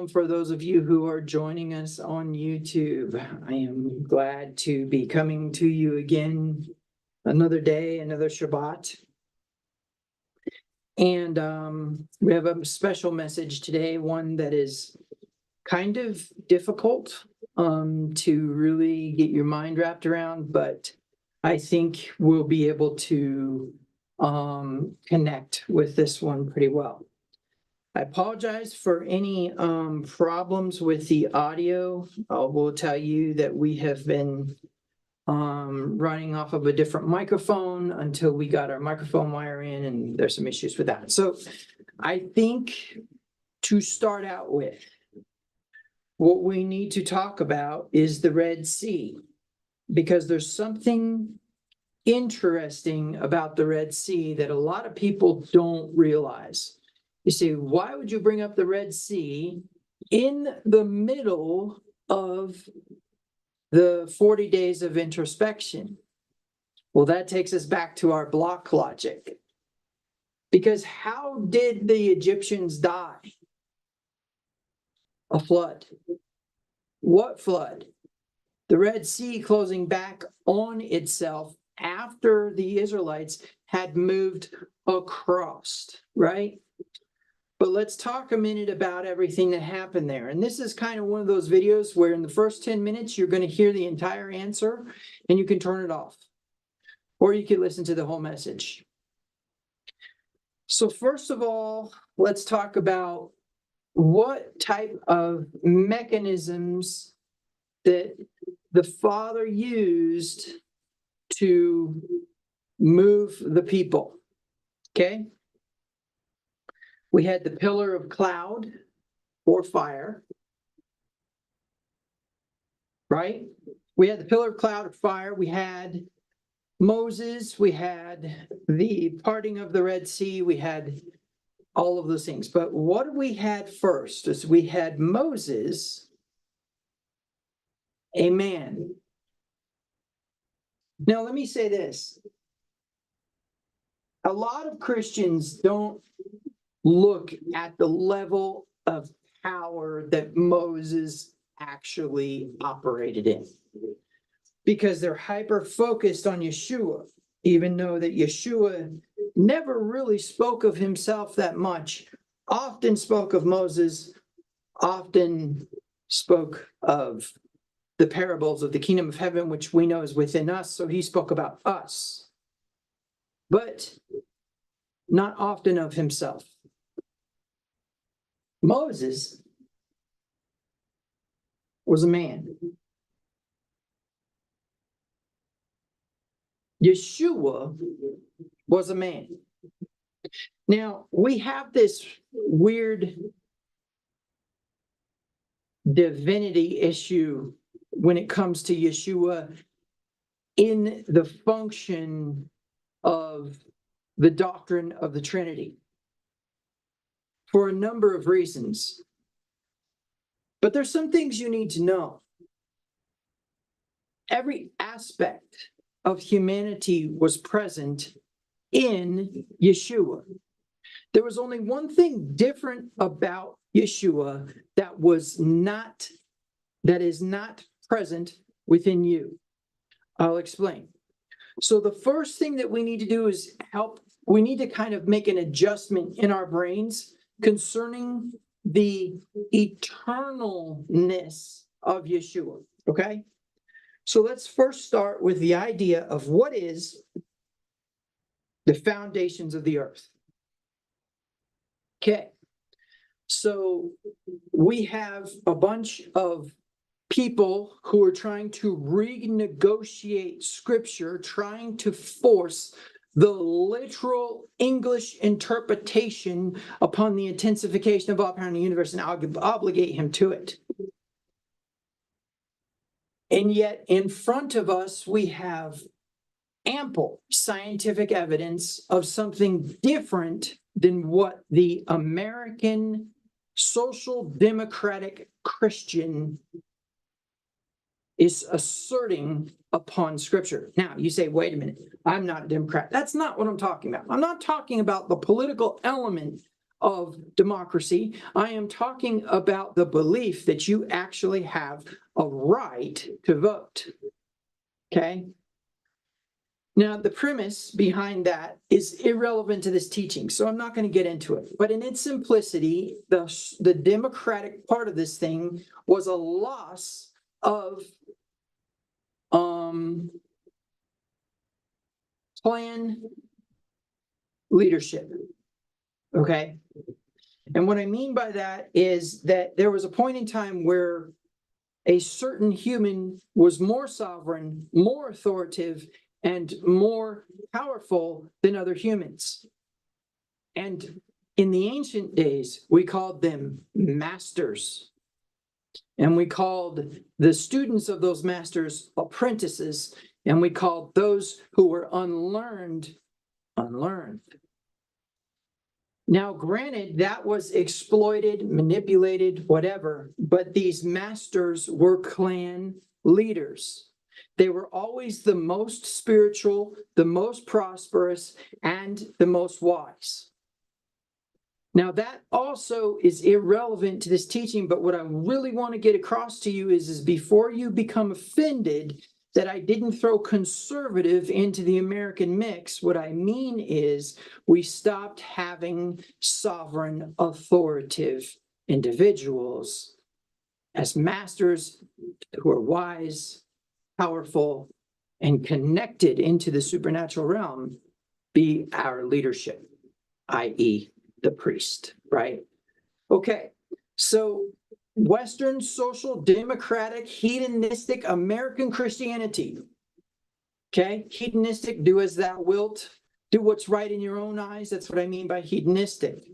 Shalom for those of you who are joining us on YouTube. I am glad to be coming to you again another day, another Shabbat. And we have a special message today, one that is kind of difficult to really get your mind wrapped around, but I think we'll be able to connect with this one pretty well. I apologize for any problems with the audio. I will tell you that we have been running off of a different microphone until we got our microphone wire in, and there's some issues with that. So I think to start out with, what we need to talk about is the Red Sea, because there's something interesting about the Red Sea that a lot of people don't realize. You see, why would you bring up the Red Sea in the middle of the 40 days of introspection? Well, that takes us back to our block logic. Because how did the Egyptians die? A flood. What flood? The Red Sea closing back on itself after the Israelites had moved across, right? But let's talk a minute about everything that happened there. And this is kind of one of those videos where in the first 10 minutes, you're going to hear the entire answer and you can turn it off. Or you can listen to the whole message. So first of all, let's talk about what type of mechanisms that the Father used to move the people. Okay? We had the pillar of cloud or fire, right? We had the pillar of cloud or fire. We had Moses. We had the parting of the Red Sea. We had all of those things. But what we had first is we had Moses, a man. Now, let me say this. A lot of Christians don't look at the level of power that Moses actually operated in, because they're hyper-focused on Yeshua, even though that Yeshua never really spoke of himself that much, often spoke of Moses, often spoke of the parables of the kingdom of heaven, which we know is within us, so he spoke about us, but not often of himself. Moses was a man. Yeshua was a man. Now, we have this weird divinity issue when it comes to Yeshua in the function of the doctrine of the Trinity, for a number of reasons. But there's some things you need to know. Every aspect of humanity was present in Yeshua. There was only one thing different about Yeshua that is not present within you. I'll explain. So the first thing that we need to do is we need to kind of make an adjustment in our brains concerning the eternalness of Yeshua, okay? So let's first start with the idea of what is the foundations of the earth. Okay, so we have a bunch of people who are trying to renegotiate scripture, trying to force the literal English interpretation upon the intensification of all power in the universe and obligate him to it. And yet in front of us, we have ample scientific evidence of something different than what the American social democratic Christian is asserting upon scripture. Now, you say, wait a minute, I'm not a Democrat. That's not what I'm talking about. I'm not talking about the political element of democracy. I am talking about the belief that you actually have a right to vote. Okay? Now, the premise behind that is irrelevant to this teaching, so I'm not going to get into it. But in its simplicity, the democratic part of this thing was a loss of clan leadership. Okay? And what I mean by that is that there was a point in time where a certain human was more sovereign, more authoritative, and more powerful than other humans. And in the ancient days, we called them masters. And we called the students of those masters apprentices. And we called those who were unlearned. Now, granted, that was exploited, manipulated, whatever, but these masters were clan leaders. They were always the most spiritual, the most prosperous, and the most wise. Now, that also is irrelevant to this teaching, but what I really want to get across to you is before you become offended that I didn't throw conservative into the American mix, what I mean is we stopped having sovereign, authoritative individuals as masters who are wise, powerful, and connected into the supernatural realm be our leadership, i.e., the priest, right? Okay, so Western social democratic hedonistic American Christianity. Okay, hedonistic, do as thou wilt, do what's right in your own eyes. That's what I mean by hedonistic.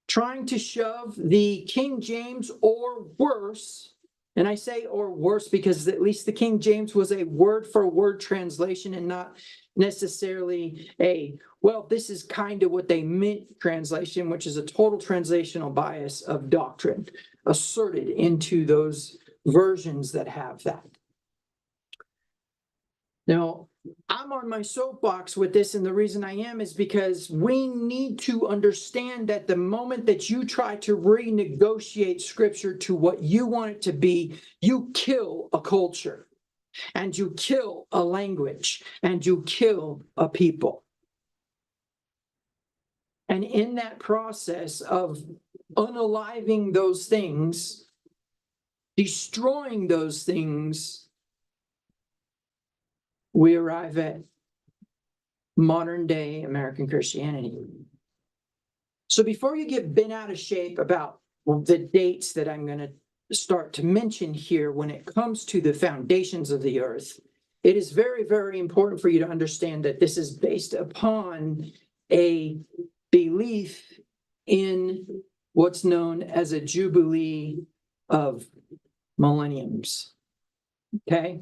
Trying to shove the King James or worse, and I say or worse because at least the King James was a word for word translation and not necessarily a, well, this is kind of what they meant translation, which is a total translational bias of doctrine asserted into those versions that have that. Now, I'm on my soapbox with this, and the reason I am is because we need to understand that the moment that you try to renegotiate scripture to what you want it to be, you kill a culture, and you kill a language, and you kill a people. And in that process of unaliving those things, destroying those things, we arrive at modern day American Christianity. So before you get bent out of shape about the dates that I'm going to start to mention here when it comes to the foundations of the earth, it is very, very important for you to understand that this is based upon a belief in what's known as a jubilee of millenniums. Okay?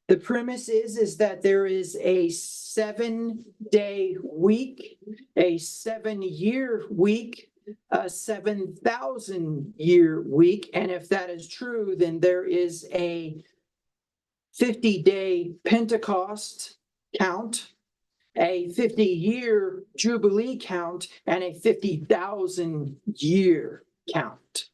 The premise is that there is a 7-day week, a 7-year week, a 7,000-year week. And if that is true, then there is a 50-day Pentecost count, a 50-year Jubilee count, and a 50,000-year count.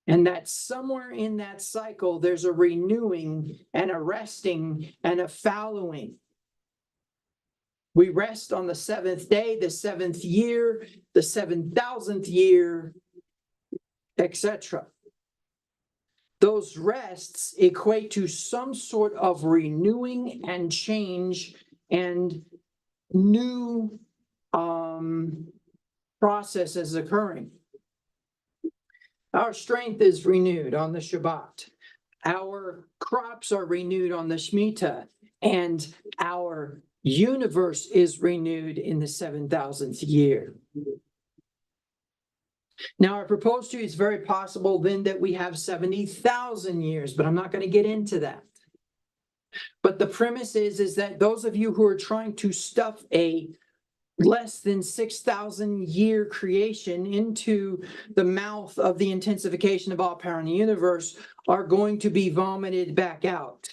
And that somewhere in that cycle, there's a renewing and a resting and a following. We rest on the 7th day, the 7th year, the 7,000th year, etc. Those rests equate to some sort of renewing and change and new processes occurring. Our strength is renewed on the Shabbat. Our crops are renewed on the Shemitah, and our universe is renewed in the 7,000th year. Now, I propose to you it's very possible then that we have 70,000 years, but I'm not going to get into that. But the premise is that those of you who are trying to stuff a less than 6,000 year creation into the mouth of the intensification of all power in the universe are going to be vomited back out.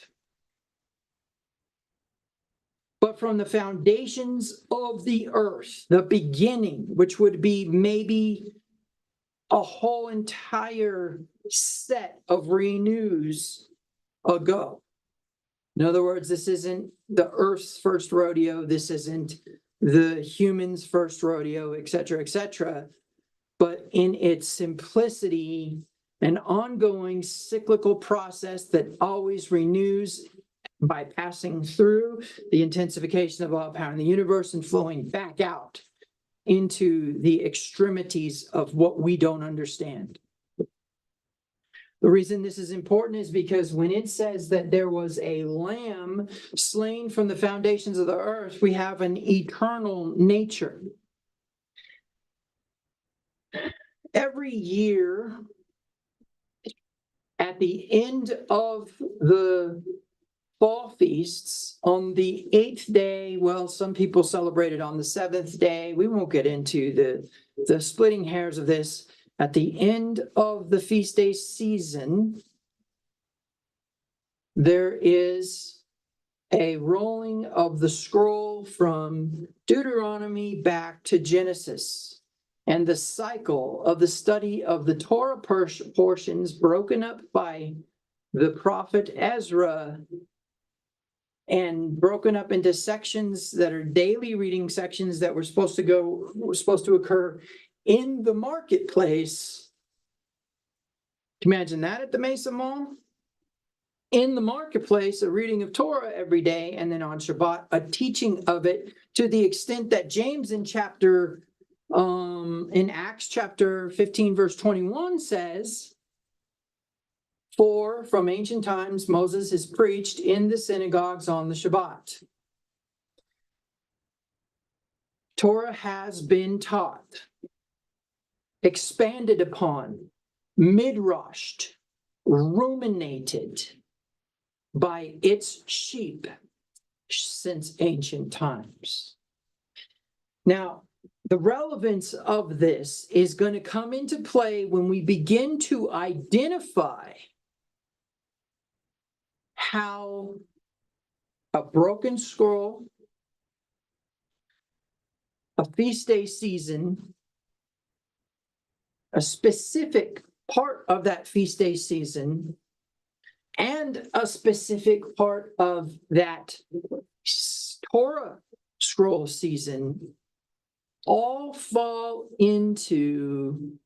but from the foundations of the earth, the beginning, which would be maybe a whole entire set of renews ago. In other words, this isn't the earth's first rodeo. This isn't the human's first rodeo, et cetera, but in its simplicity, an ongoing cyclical process that always renews by passing through the intensification of all power in the universe and flowing back out into the extremities of what we don't understand. The reason this is important is because when it says that there was a lamb slain from the foundations of the earth, we have an eternal nature. Every year, at the end of the fall feasts, on the 8th day, well, some people celebrate it on the 7th day. We won't get into the splitting hairs of this. At the end of the feast day season, there is a rolling of the scroll from Deuteronomy back to Genesis, and the cycle of the study of the Torah portions broken up by the prophet Ezra and broken up into sections that are daily reading sections that were supposed to occur in the marketplace. Can you imagine that at the Mesa Mall? In the marketplace, a reading of Torah every day, and then on Shabbat, a teaching of it, to the extent that James in Acts chapter 15, verse 21 says, "For from ancient times Moses has preached in the synagogues on the Shabbat." Torah has been taught, expanded upon, midrashed, ruminated by its sheep since ancient times. Now, the relevance of this is going to come into play when we begin to identify how a broken scroll, a feast day season, a specific part of that feast day season, and a specific part of that Torah scroll season all fall into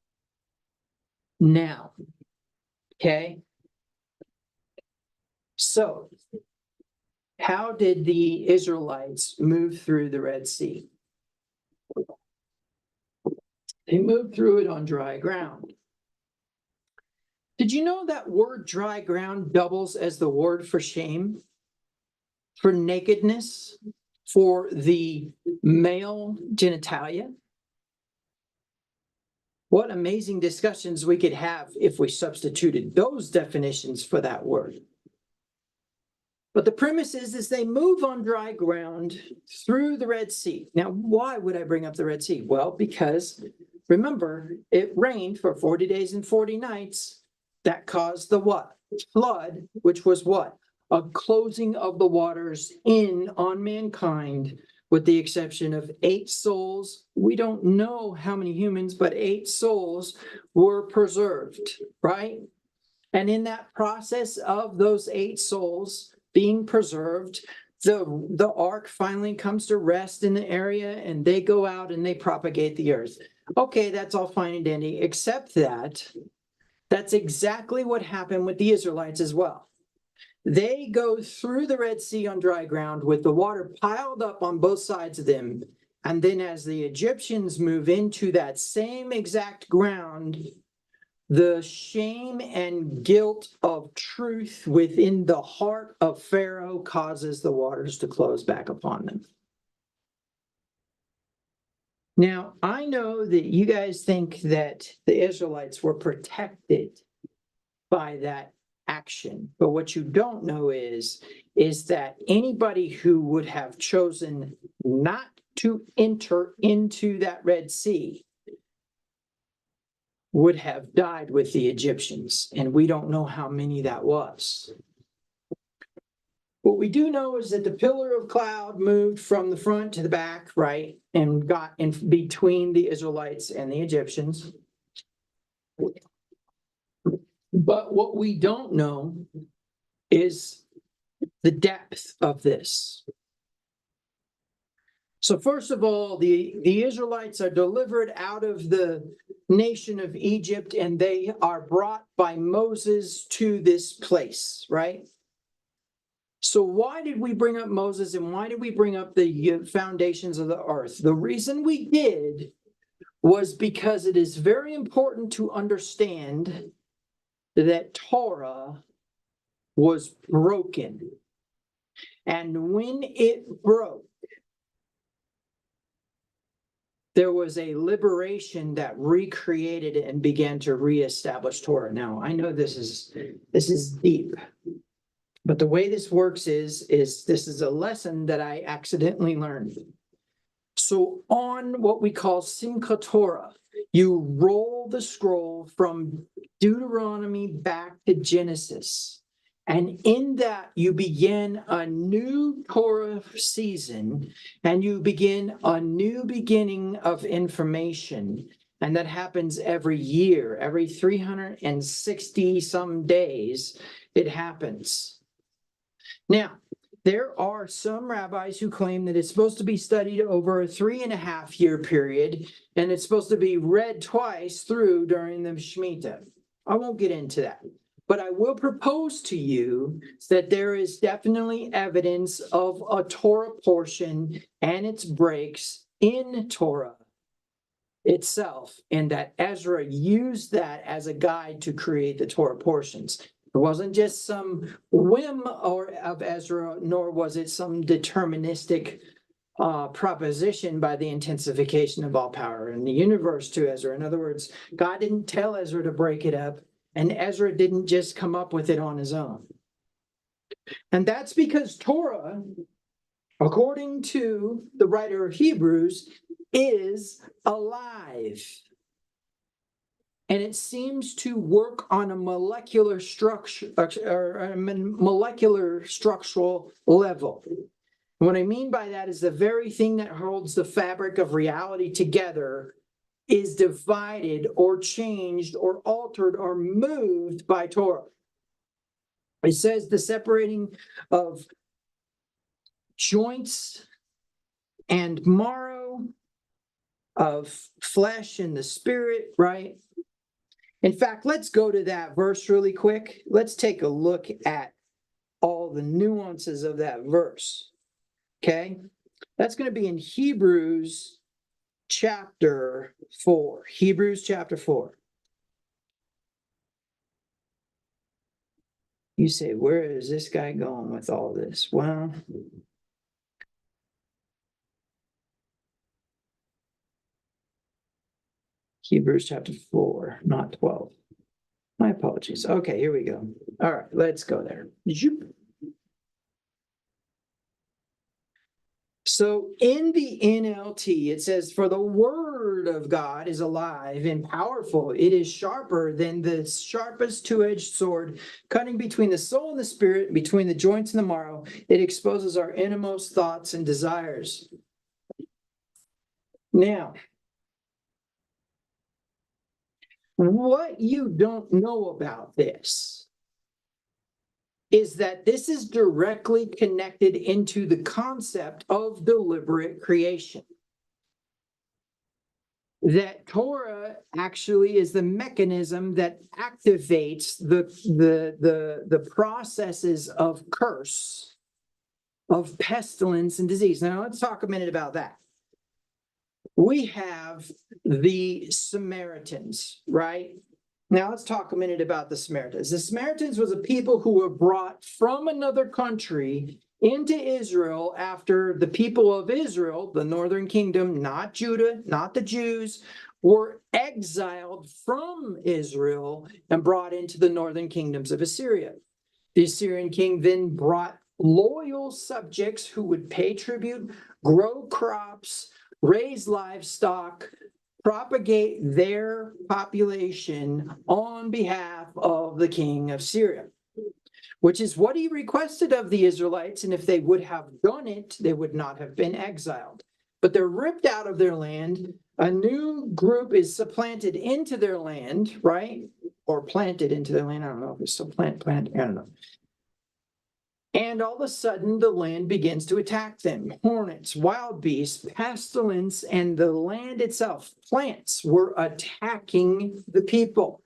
now. Okay? So, how did the Israelites move through the Red Sea? They moved through it on dry ground. Did you know that word dry ground doubles as the word for shame, for nakedness, for the male genitalia? What amazing discussions we could have if we substituted those definitions for that word. But the premise is they move on dry ground through the Red Sea. Now, why would I bring up the Red Sea? Well, because remember, it rained for 40 days and 40 nights. That caused the what? Flood, which was what? A closing of the waters in on mankind, with the exception of 8 souls. We don't know how many humans, but 8 souls were preserved, right? And in that process of those 8 souls being preserved, the ark finally comes to rest in the area, and they go out and they propagate the earth. Okay, that's all fine and dandy, except that that's exactly what happened with the Israelites as well. They go through the Red Sea on dry ground with the water piled up on both sides of them. And then as the Egyptians move into that same exact ground, the shame and guilt of truth within the heart of Pharaoh causes the waters to close back upon them. Now, I know that you guys think that the Israelites were protected by that action, but what you don't know is that anybody who would have chosen not to enter into that Red Sea would have died with the Egyptians, and we don't know how many that was. What we do know is that the pillar of cloud moved from the front to the back, right, and got in between the Israelites and the Egyptians. But what we don't know is the depth of this. So first of all, the Israelites are delivered out of the nation of Egypt, and they are brought by Moses to this place, right? So why did we bring up Moses, and why did we bring up the foundations of the earth? The reason we did was because it is very important to understand that Torah was broken. And when it broke, there was a liberation that recreated it and began to reestablish Torah. Now, I know this is deep. But the way this works is this is a lesson that I accidentally learned. So on what we call Simchat Torah, you roll the scroll from Deuteronomy back to Genesis. And in that, you begin a new Torah season, and you begin a new beginning of information. And that happens every year, every 360 some days, it happens. Now, there are some rabbis who claim that it's supposed to be studied over a 3.5-year period, and it's supposed to be read twice through during the Shemitah. I won't get into that. But I will propose to you that there is definitely evidence of a Torah portion and its breaks in Torah itself, and that Ezra used that as a guide to create the Torah portions. It wasn't just some whim of Ezra, nor was it some deterministic proposition by the intensification of all power in the universe to Ezra. In other words, God didn't tell Ezra to break it up, and Ezra didn't just come up with it on his own. And that's because Torah, according to the writer of Hebrews, is alive. And it seems to work on a molecular structure or a molecular structural level. And what I mean by that is the very thing that holds the fabric of reality together is divided or changed or altered or moved by Torah. It says the separating of joints and marrow, of flesh and the spirit, right? In fact, let's go to that verse really quick. Let's take a look at all the nuances of that verse. Okay? That's going to be in Hebrews chapter 4. Hebrews chapter 4. You say, where is this guy going with all this? Well, Hebrews chapter 4, not 12. My apologies. Okay, here we go. All right, let's go there. So in the NLT, it says, for the word of God is alive and powerful. It is sharper than the sharpest two-edged sword, cutting between the soul and the spirit, between the joints and the marrow. It exposes our innermost thoughts and desires. Now, what you don't know about this is that this is directly connected into the concept of deliberate creation. That Torah actually is the mechanism that activates the processes of curse, of pestilence and disease. Now, let's talk a minute about that. We have the Samaritans, right? Now let's talk a minute about the Samaritans. The Samaritans was a people who were brought from another country into Israel after the people of Israel, the northern kingdom, not Judah, not the Jews, were exiled from Israel and brought into the northern kingdoms of Assyria. The Assyrian king then brought loyal subjects who would pay tribute, grow crops, raise livestock, propagate their population on behalf of the king of Syria. which is what he requested of the Israelites. And if they would have done it, they would not have been exiled. But they're ripped out of their land. A new group is supplanted into their land, right? Or planted into their land. I don't know if it's still planted. I don't know. And all of a sudden, the land begins to attack them. Hornets, wild beasts, pestilence, and the land itself, plants, were attacking the people.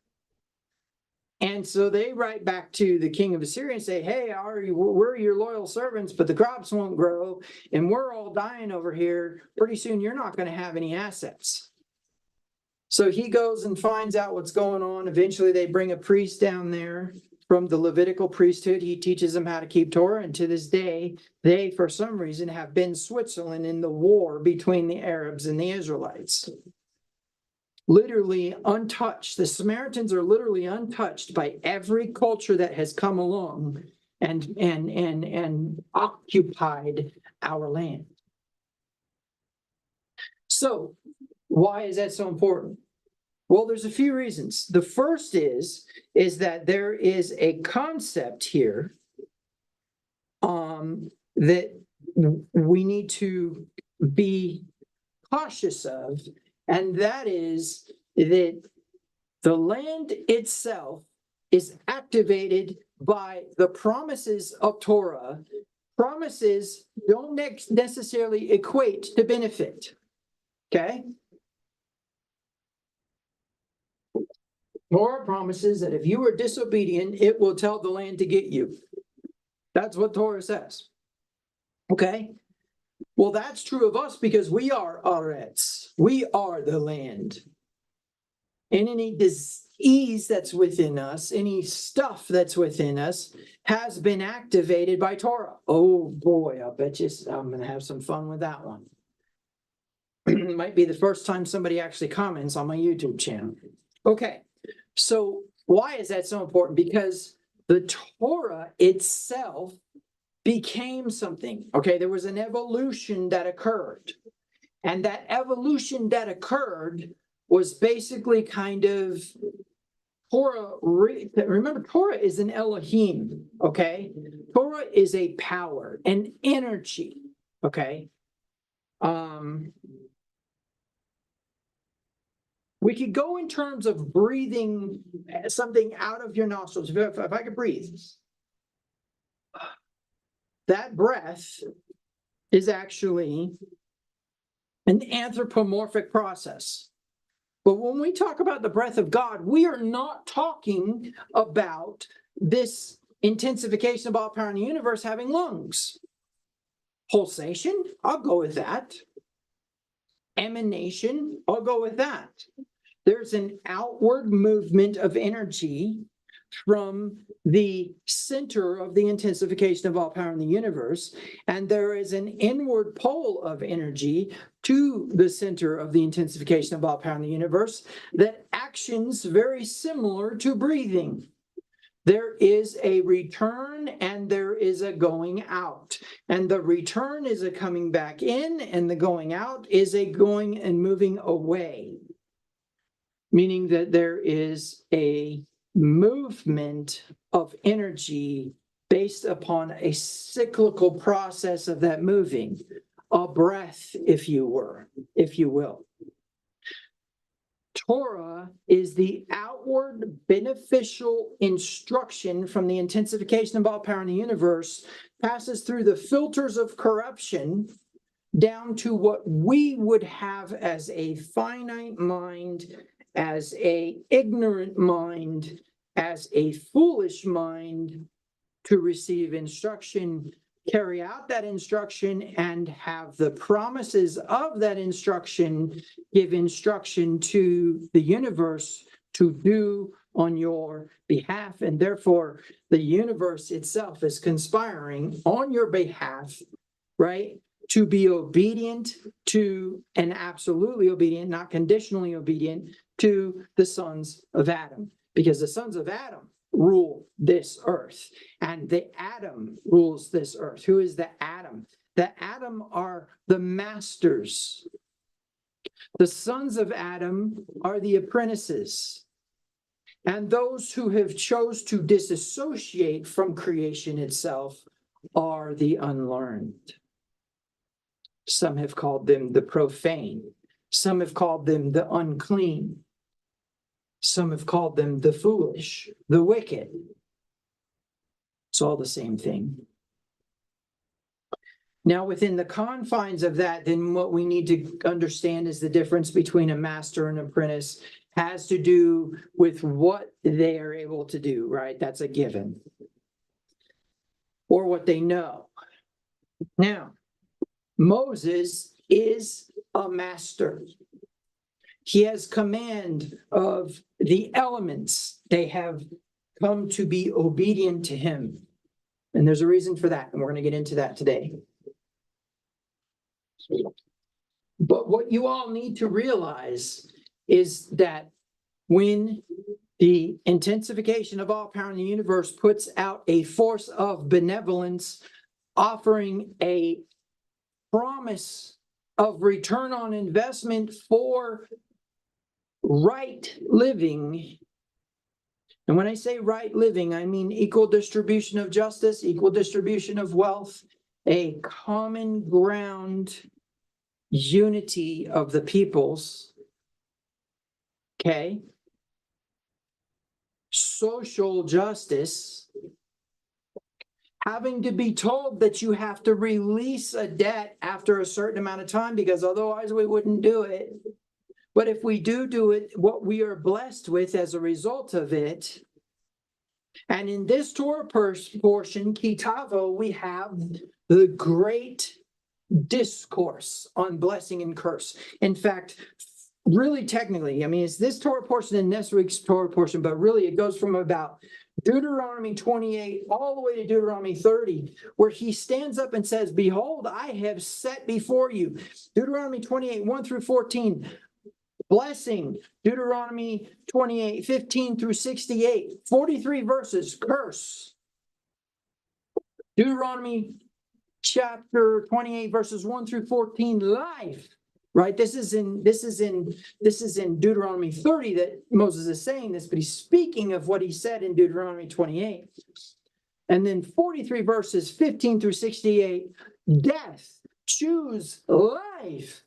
And so they write back to the king of Assyria and say, hey, we're your loyal servants, but the crops won't grow, and we're all dying over here. Pretty soon, you're not going to have any assets. So he goes and finds out what's going on. Eventually, they bring a priest down there from the Levitical priesthood. He teaches them how to keep Torah. And to this day, they, for some reason, have been Switzerland in the war between the Arabs and the Israelites. Literally untouched. The Samaritans are literally untouched by every culture that has come along and occupied our land. So, why is that so important? Well, there's a few reasons. The first is that there is a concept here that we need to be cautious of, and that is that the land itself is activated by the promises of Torah. Promises don't necessarily equate to benefit. Okay? Torah promises that if you are disobedient, it will tell the land to get you. That's what Torah says. Okay? Well, that's true of us because we are Aretz. We are the land. And any disease that's within us, any stuff that's within us, has been activated by Torah. Oh boy, I bet you I'm going to have some fun with that one. It might be the first time somebody actually comments on my YouTube channel. Okay, so why is that so important? Because the Torah itself became something. Okay, there was an evolution that occurred. And that evolution that occurred was basically kind of Torah. Remember, Torah is an Elohim, okay? Torah is a power, an energy, okay? We could go in terms of breathing something out of your nostrils. If I could breathe, that breath is actually an anthropomorphic process. But when we talk about the breath of God, we are not talking about this intensification of all power in the universe having lungs. Pulsation, I'll go with that. Emanation, I'll go with that. There's an outward movement of energy from the center of the intensification of all power in the universe, and there is an inward pole of energy to the center of the intensification of all power in the universe that actions very similar to breathing. There is a return and there is a going out. And the return is a coming back in, and the going out is a going and moving away. Meaning that there is a movement of energy based upon a cyclical process of that moving, a breath, if you will. Torah is the outward beneficial instruction from the intensification of all power in the universe, passes through the filters of corruption down to what we would have as a finite mind, as a ignorant mind, as a foolish mind, to receive instruction, carry out that instruction, and have the promises of that instruction give instruction to the universe to do on your behalf. And therefore, the universe itself is conspiring on your behalf, right? To be obedient to, and absolutely obedient, not conditionally obedient, to the sons of Adam. Because the sons of Adam rule this earth, and the Adam rules this earth. Who is the Adam? The Adam are the masters. The sons of Adam are the apprentices. And those who have chose to disassociate from creation itself are the unlearned. Some have called them the profane. Some have called them the unclean. Some have called them the foolish, the wicked. It's all the same thing. Now, within the confines of that, then what we need to understand is the difference between a master and apprentice has to do with what they are able to do, right? That's a given. Or what they know. Now, Moses is a master. He has command of the elements. They have come to be obedient to him. And there's a reason for that, and we're going to get into that today. But what you all need to realize is that when the intensification of all power in the universe puts out a force of benevolence, offering a promise of return on investment for right living. And when I say right living, I mean equal distribution of justice, equal distribution of wealth, a common ground unity of the peoples. Okay. Social justice. Having to be told that you have to release a debt after a certain amount of time because otherwise we wouldn't do it. But if we do it, what we are blessed with as a result of it. And in this Torah portion, Tavo, we have the great discourse on blessing and curse. In fact, really technically, I mean, it's this Torah portion and next week's Torah portion, but really it goes from about Deuteronomy 28 all the way to Deuteronomy 30, where he stands up and says, behold, I have set before you. Deuteronomy 28, 1 through 14, blessing. Deuteronomy 28, 15 through 68, 43 verses, curse. Deuteronomy chapter 28, verses 1 through 14, life. Right? This is in Deuteronomy 30 that Moses is saying this, but he's speaking of what he said in Deuteronomy 28. And then 43 verses 15 through 68, death, choose life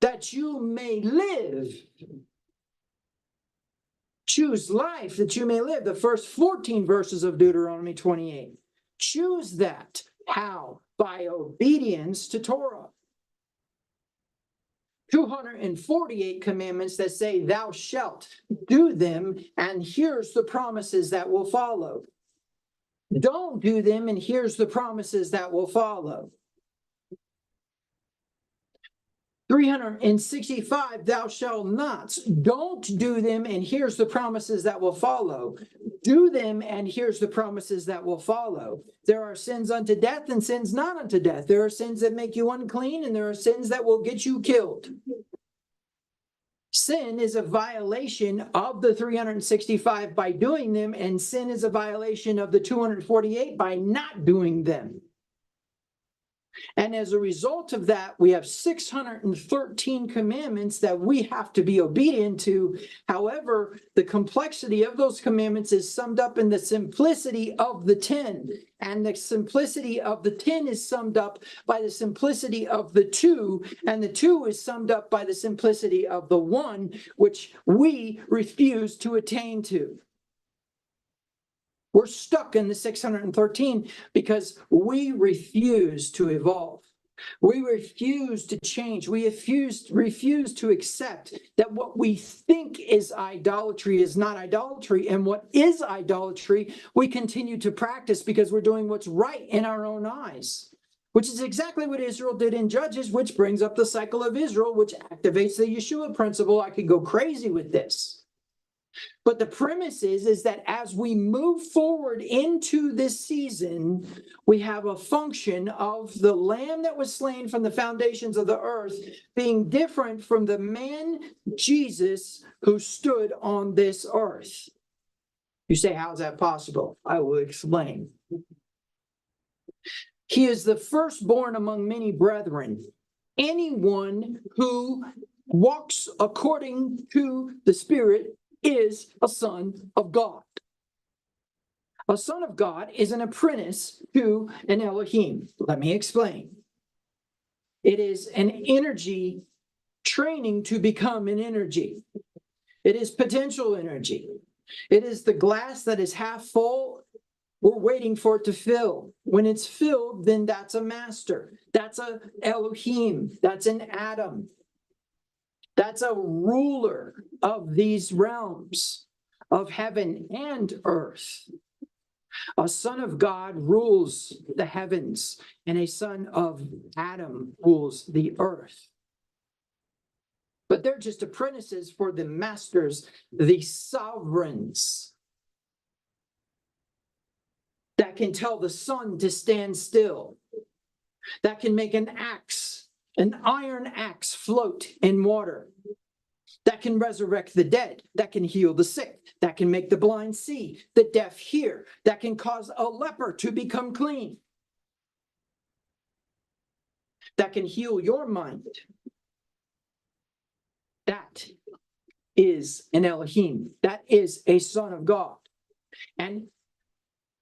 that you may live. Choose life that you may live. The first 14 verses of Deuteronomy 28. Choose that. How? By obedience to Torah. 248 commandments that say thou shalt do them, and here's the promises that will follow. Don't do them, and here's the promises that will follow. 365 thou shalt nots. Don't do them, and here's the promises that will follow. Do them, and here's the promises that will follow. There are sins unto death and sins not unto death. There are sins that make you unclean, and there are sins that will get you killed. Sin is a violation of the 365 by doing them, and sin is a violation of the 248 by not doing them. And as a result of that, we have 613 commandments that we have to be obedient to. However, the complexity of those commandments is summed up in the simplicity of the 10. And the simplicity of the 10 is summed up by the simplicity of the 2. And the 2 is summed up by the simplicity of the 1, which we refuse to attain to. We're stuck in the 613 because we refuse to evolve. We refuse to change. We refuse to accept that what we think is idolatry is not idolatry, and what is idolatry, we continue to practice because we're doing what's right in our own eyes, which is exactly what Israel did in Judges, which brings up the cycle of Israel, which activates the Yeshua principle. I could go crazy with this. But the premise is that as we move forward into this season, we have a function of the lamb that was slain from the foundations of the earth being different from the man, Jesus, who stood on this earth. You say, how is that possible? I will explain. He is the firstborn among many brethren. Anyone who walks according to the Spirit is a son of God. A son of God is an apprentice to an Elohim. Let me explain. It is an energy training to become an energy. It is potential energy. It is the glass that is half full. We're waiting for it to fill. When it's filled, then that's a master. That's a Elohim. That's an Adam. That's a ruler of these realms of heaven and earth. A son of God rules the heavens, and a son of Adam rules the earth. But they're just apprentices for the masters, the sovereigns, that can tell the sun to stand still, that can make an axe, an iron axe, float in water, that can resurrect the dead, that can heal the sick, that can make the blind see, the deaf hear, that can cause a leper to become clean, that can heal your mind. That is an Elohim. That is a son of God. And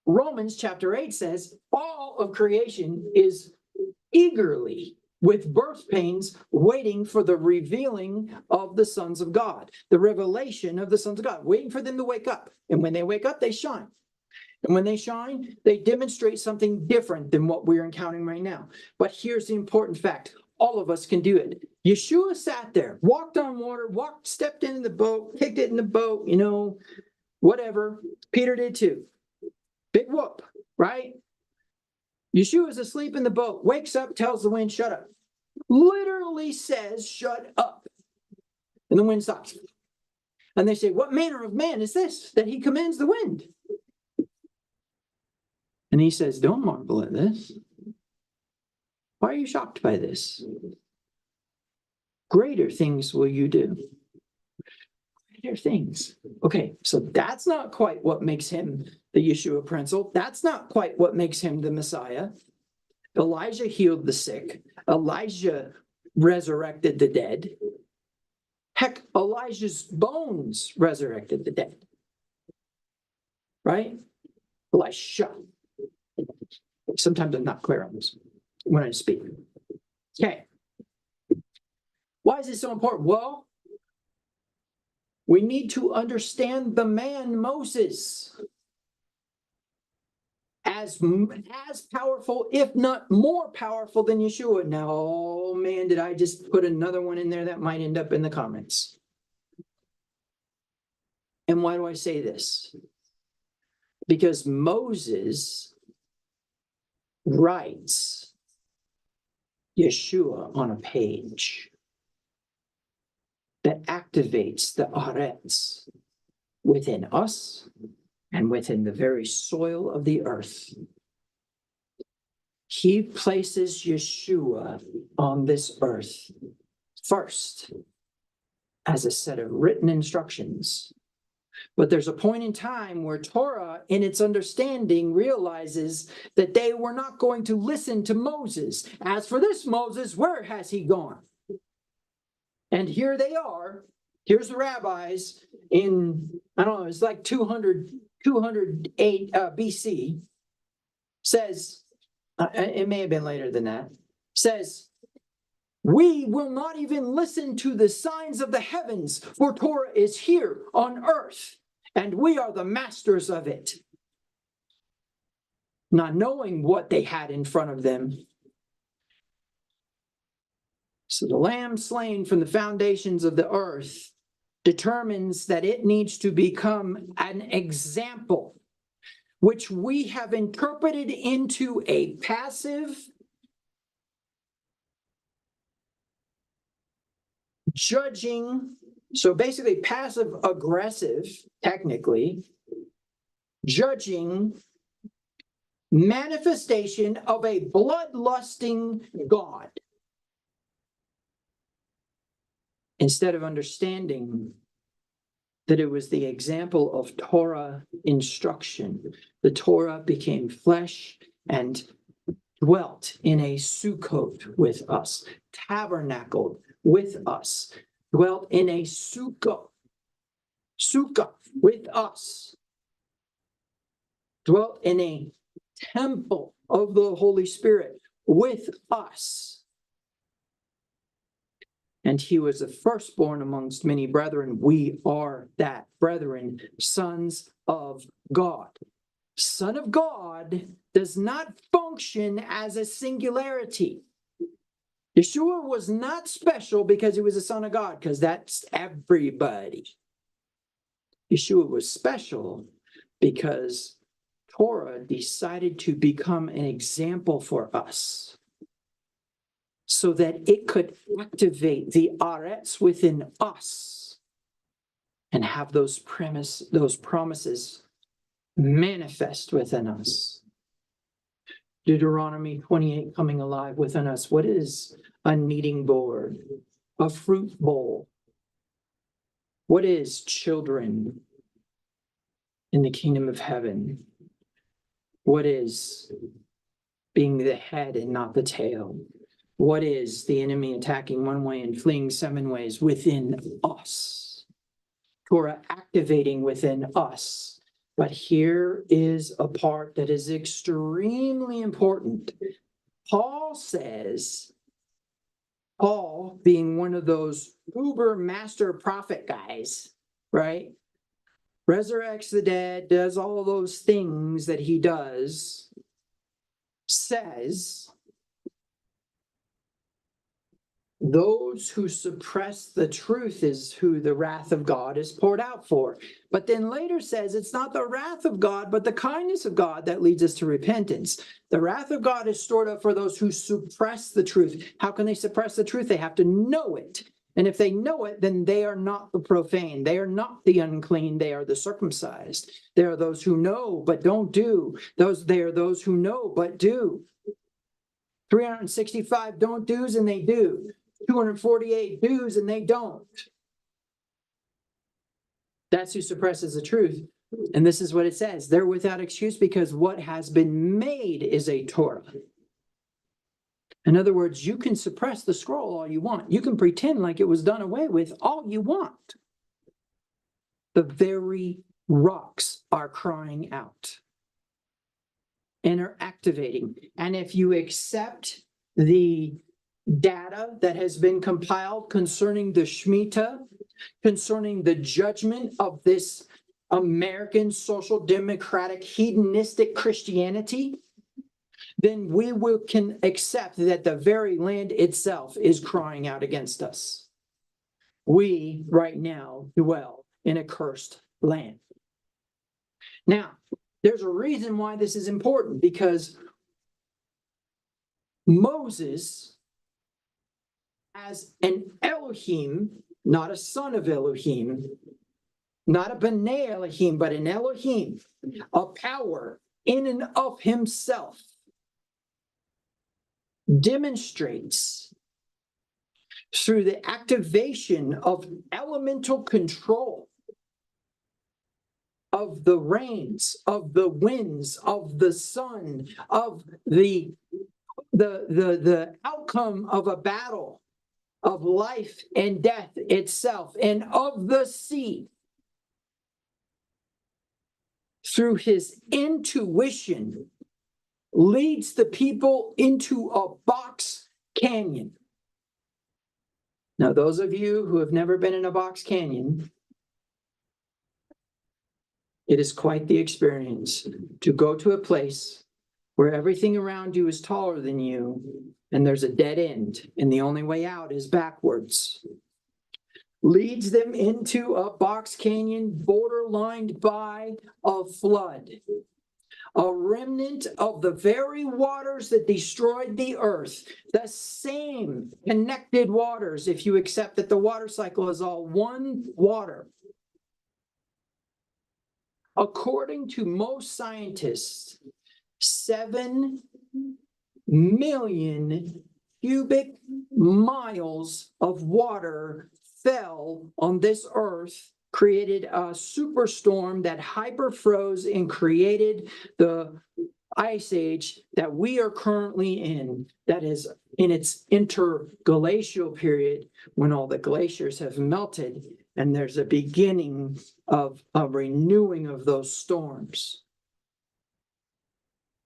Romans chapter 8 says all of creation is eagerly, with birth pains, waiting for the revealing of the sons of God, the revelation of the sons of God, waiting for them to wake up. And when they wake up, they shine. And when they shine, they demonstrate something different than what we're encountering right now. But here's the important fact. All of us can do it. Yeshua sat there, walked on water, stepped into the boat, kicked it in the boat, whatever. Peter did too. Big whoop, right? Yeshua is asleep in the boat, wakes up, tells the wind, shut up. Literally says, shut up. And the wind stops. And they say, what manner of man is this that he commands the wind? And he says, don't marvel at this. Why are you shocked by this? Greater things will you do. Greater things. Okay, so that's not quite what makes him the Yeshua principle. That's not quite what makes him the Messiah. Elijah healed the sick. Elijah resurrected the dead. Heck, Elijah's bones resurrected the dead. Right? Elisha. Sometimes I'm not clear on this when I speak. Okay. Why is this so important? Well, we need to understand the man Moses as powerful, if not more powerful than Yeshua. Now, oh man, did I just put another one in there that might end up in the comments? And why do I say this? Because Moses writes Yeshua on a page that activates the Aretz within us and within the very soil of the earth. He places Yeshua on this earth first as a set of written instructions. But there's a point in time where Torah, in its understanding, realizes that they were not going to listen to Moses. As for this Moses, where has he gone? And here they are. Here's the rabbis in, I don't know, it's like 208 BC. Says, it may have been later than that, says, we will not even listen to the signs of the heavens, for Torah is here on earth, and we are the masters of it. Not knowing what they had in front of them. So the lamb slain from the foundations of the earth determines that it needs to become an example, which we have interpreted into a passive, judging, so basically passive aggressive, technically, judging manifestation of a bloodlusting God. Instead of understanding that it was the example of Torah instruction. The Torah became flesh and dwelt in a Sukkot with us, tabernacled with us, dwelt in a Sukkot. Sukkah, with us. Dwelt in a temple of the Holy Spirit with us. And he was the firstborn amongst many brethren. We are that, brethren, sons of God. Son of God does not function as a singularity. Yeshua was not special because he was a son of God, because that's everybody. Yeshua was special because Torah decided to become an example for us so that it could activate the aretz within us and have those promises manifest within us. Deuteronomy 28 coming alive within us. What is a kneading board? A fruit bowl? What is children in the kingdom of heaven? What is being the head and not the tail? What is the enemy attacking one way and fleeing 7 ways within us? Torah activating within us. But here is a part that is extremely important. Paul says, Paul being one of those uber master prophet guys, right? Resurrects the dead, does all those things that he does, says, those who suppress the truth is who the wrath of God is poured out for. But then later says it's not the wrath of God, but the kindness of God that leads us to repentance. The wrath of God is stored up for those who suppress the truth. How can they suppress the truth? They have to know it. And if they know it, then they are not the profane. They are not the unclean. They are the circumcised. They are those who know but don't do. They are those who know but do. 365 don't do's and they do. 248 do's and they don't. That's who suppresses the truth. And this is what it says. They're without excuse because what has been made is a Torah. In other words, you can suppress the scroll all you want. You can pretend like it was done away with all you want. The very rocks are crying out and are activating. And if you accept the data that has been compiled concerning the Shemitah, concerning the judgment of this American social democratic hedonistic Christianity, then we can accept that the very land itself is crying out against us. We right now dwell in a cursed land. Now, there's a reason why this is important, because Moses, as an Elohim, not a son of Elohim, not a B'nai Elohim, but an Elohim, a power in and of himself, demonstrates through the activation of elemental control of the rains, of the winds, of the sun, of the outcome of a battle, of life and death itself, and of the sea, through his intuition, leads the people into a box canyon. Now, those of you who have never been in a box canyon, it is quite the experience to go to a place where everything around you is taller than you, and there's a dead end, and the only way out is backwards. Leads them into a box canyon borderlined by a flood. A remnant of the very waters that destroyed the earth, the same connected waters, if you accept that the water cycle is all one water. According to most scientists, 7 million cubic miles of water fell on this earth, created a superstorm that hyperfroze and created the ice age that we are currently in, that is in its interglacial period, when all the glaciers have melted and there's a beginning of a renewing of those storms.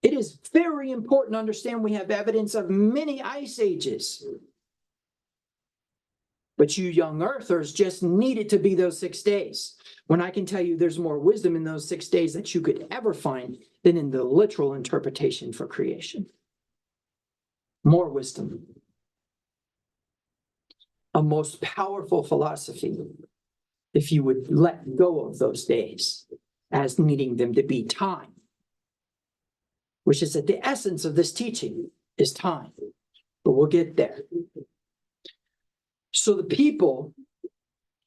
It is very important to understand we have evidence of many ice ages. But you young earthers just need it to be those 6 days. When I can tell you there's more wisdom in those 6 days that you could ever find than in the literal interpretation for creation. More wisdom. A most powerful philosophy, if you would let go of those days as needing them to be time, which is at the essence of this teaching, is time. But we'll get there. So the people,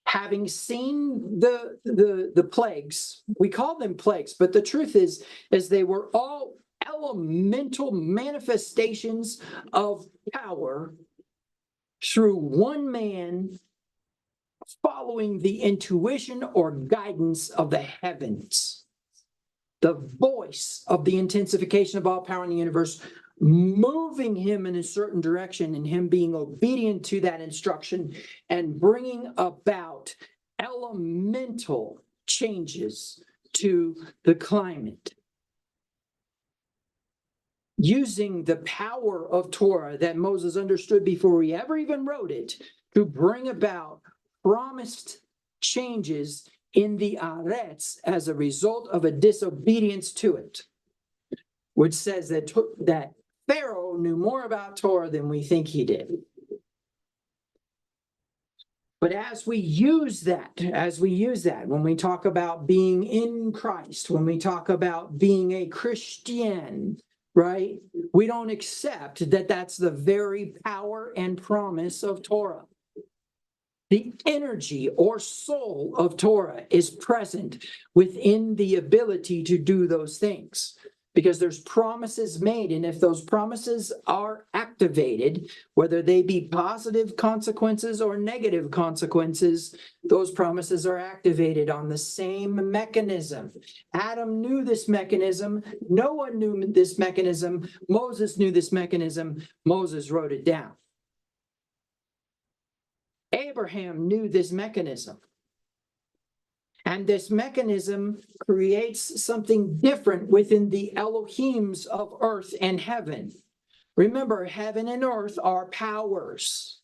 having seen the plagues, we call them plagues, but the truth is they were all elemental manifestations of power through one man following the intuition or guidance of the heavens. The voice of the intensification of all power in the universe moving him in a certain direction and him being obedient to that instruction and bringing about elemental changes to the climate. Using the power of Torah that Moses understood before he ever even wrote it to bring about promised changes in the Aretz as a result of a disobedience to it, which says that Pharaoh knew more about Torah than we think he did. But as we use that, when we talk about being in Christ, when we talk about being a Christian, right? We don't accept that that's the very power and promise of Torah. The energy or soul of Torah is present within the ability to do those things because there's promises made. And if those promises are activated, whether they be positive consequences or negative consequences, those promises are activated on the same mechanism. Adam knew this mechanism. Noah knew this mechanism. Moses knew this mechanism. Moses wrote it down. Abraham knew this mechanism. And this mechanism creates something different within the Elohims of earth and heaven. Remember, heaven and earth are powers.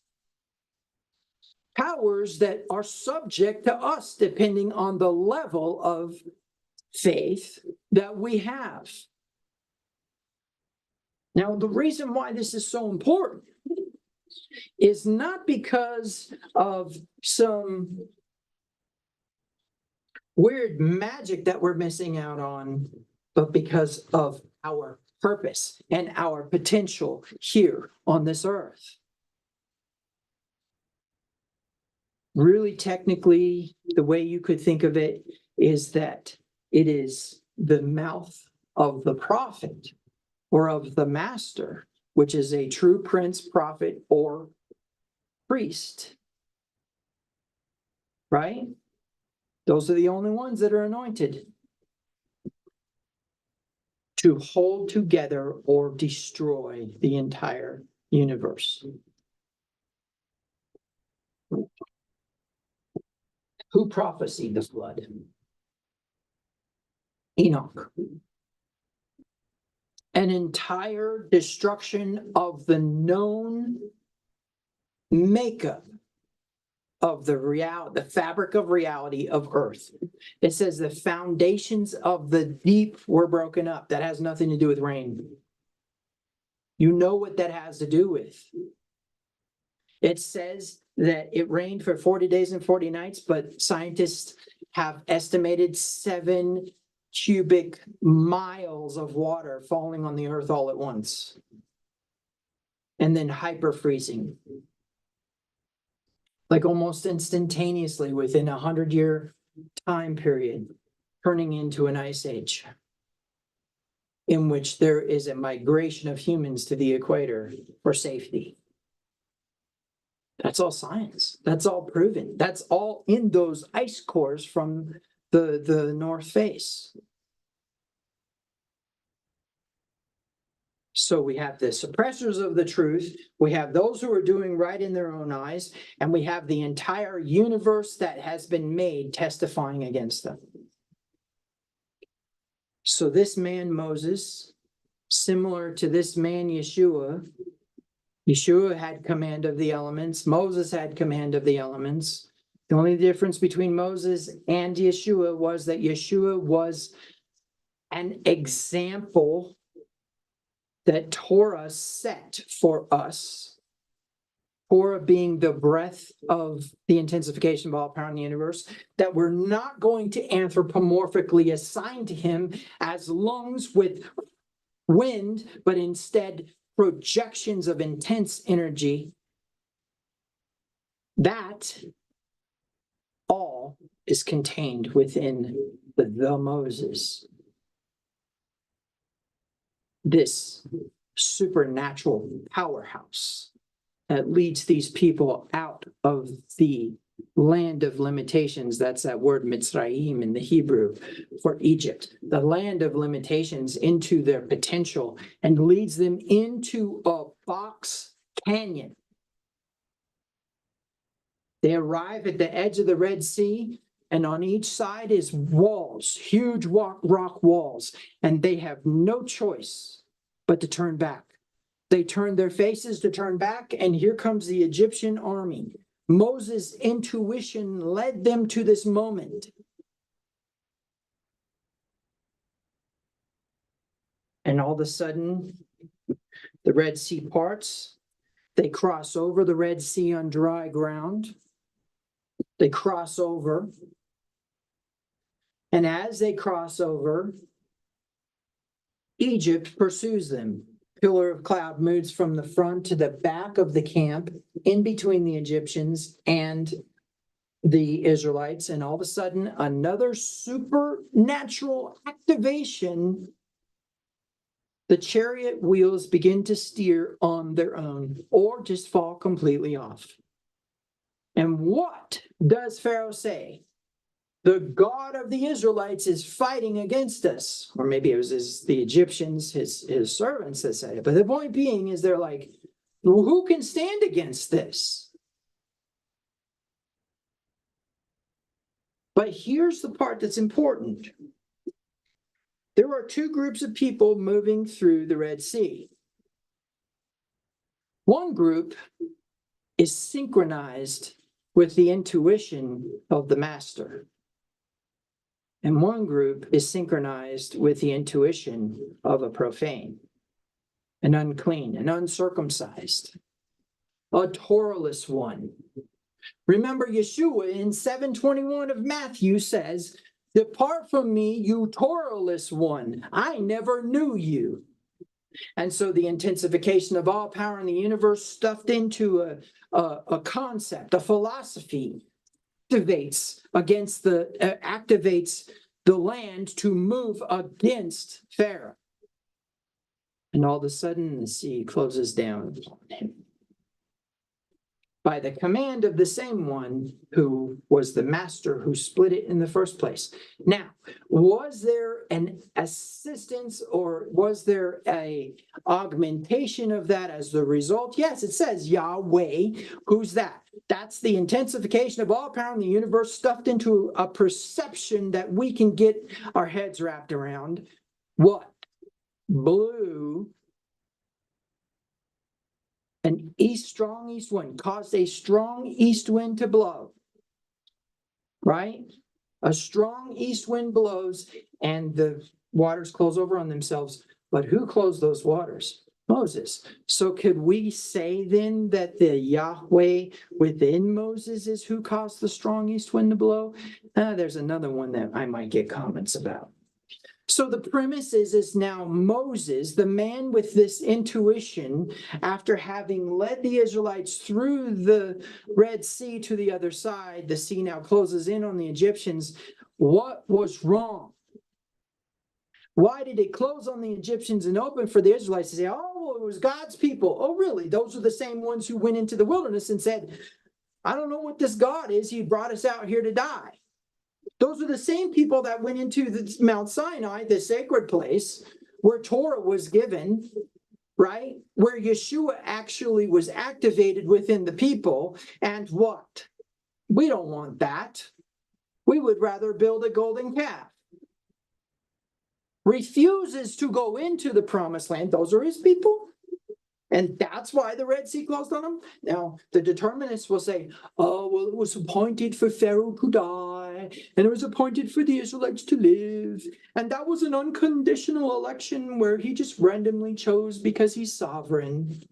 Powers that are subject to us depending on the level of faith that we have. Now, the reason why this is so important is not because of some weird magic that we're missing out on, but because of our purpose and our potential here on this earth. Really, technically, the way you could think of it is that it is the mouth of the prophet or of the master, which is a true prince, prophet, or priest. Right? Those are the only ones that are anointed to hold together or destroy the entire universe. Who prophesied the flood? Enoch. An entire destruction of the known makeup of the fabric of reality of earth. It says the foundations of the deep were broken up. That has nothing to do with rain. You know what that has to do with. It says that it rained for 40 days and 40 nights, but scientists have estimated 7 cubic miles of water falling on the earth all at once. And then hyper freezing. Like almost instantaneously within a 100-year time period, turning into an ice age in which there is a migration of humans to the equator for safety. That's all science. That's all proven. That's all in those ice cores from the North Face. So we have the suppressors of the truth, we have those who are doing right in their own eyes, and we have the entire universe that has been made testifying against them. So this man Moses, similar to this man Yeshua, Yeshua had command of the elements, Moses had command of the elements. The only difference between Moses and Yeshua was that Yeshua was an example that Torah set for us. Torah being the breath of the intensification of all power in the universe, that we're not going to anthropomorphically assign to him as lungs with wind, but instead projections of intense energy. That all is contained within the Moses. This supernatural powerhouse that leads these people out of the land of limitations. That's that word Mitzrayim in the Hebrew for Egypt. The land of limitations into their potential, and leads them into a box canyon. They arrive at the edge of the Red Sea, and on each side is walls, huge rock walls, and they have no choice but to turn back. They turn their faces to turn back, and here comes the Egyptian army. Moses' intuition led them to this moment. And all of a sudden, the Red Sea parts. They cross over the Red Sea on dry ground. They cross over. And as they cross over, Egypt pursues them. Pillar of cloud moves from the front to the back of the camp, in between the Egyptians and the Israelites. And all of a sudden, another supernatural activation. The chariot wheels begin to steer on their own, or just fall completely off. And what does Pharaoh say? The God of the Israelites is fighting against us. Or maybe it was the Egyptians, his servants that said it. But the point being is they're like, well, who can stand against this? But here's the part that's important. There are two groups of people moving through the Red Sea. One group is synchronized with the intuition of the master. And one group is synchronized with the intuition of a profane, an unclean, an uncircumcised, a Torahless one. Remember, Yeshua in 7:21 of Matthew says, "Depart from me, you Torahless one. I never knew you." And so the intensification of all power in the universe stuffed into a concept, a philosophy, activates the land to move against Pharaoh. And all of a sudden, the sea closes down upon him, by the command of the same one who was the master who split it in the first place. Now, was there an assistance, or was there a augmentation of that as the result? Yes, it says Yahweh. Who's that? That's the intensification of all power in the universe stuffed into a perception that we can get our heads wrapped around. What? Blew an strong east wind, caused a strong east wind to blow, right? A strong east wind blows and the waters close over on themselves. But who closed those waters? Moses. So could we say then that the Yahweh within Moses is who caused the strong east wind to blow? There's another one that I might get comments about. So the premise is now Moses, the man with this intuition, after having led the Israelites through the Red Sea to the other side, the sea now closes in on the Egyptians. What was wrong? Why did it close on the Egyptians and open for the Israelites to say, oh, well, it was God's people? Oh, really? Those are the same ones who went into the wilderness and said, I don't know what this God is. He brought us out here to die. Those are the same people that went into the Mount Sinai, the sacred place where Torah was given, right? Where Yeshua actually was activated within the people. And what? We don't want that. We would rather build a golden calf. Refuses to go into the promised land. Those are his people. And that's why the Red Sea closed on them. Now, the determinists will say, oh, well, it was appointed for Pharaoh to die, and it was appointed for the Israelites to live. And that was an unconditional election where he just randomly chose because he's sovereign.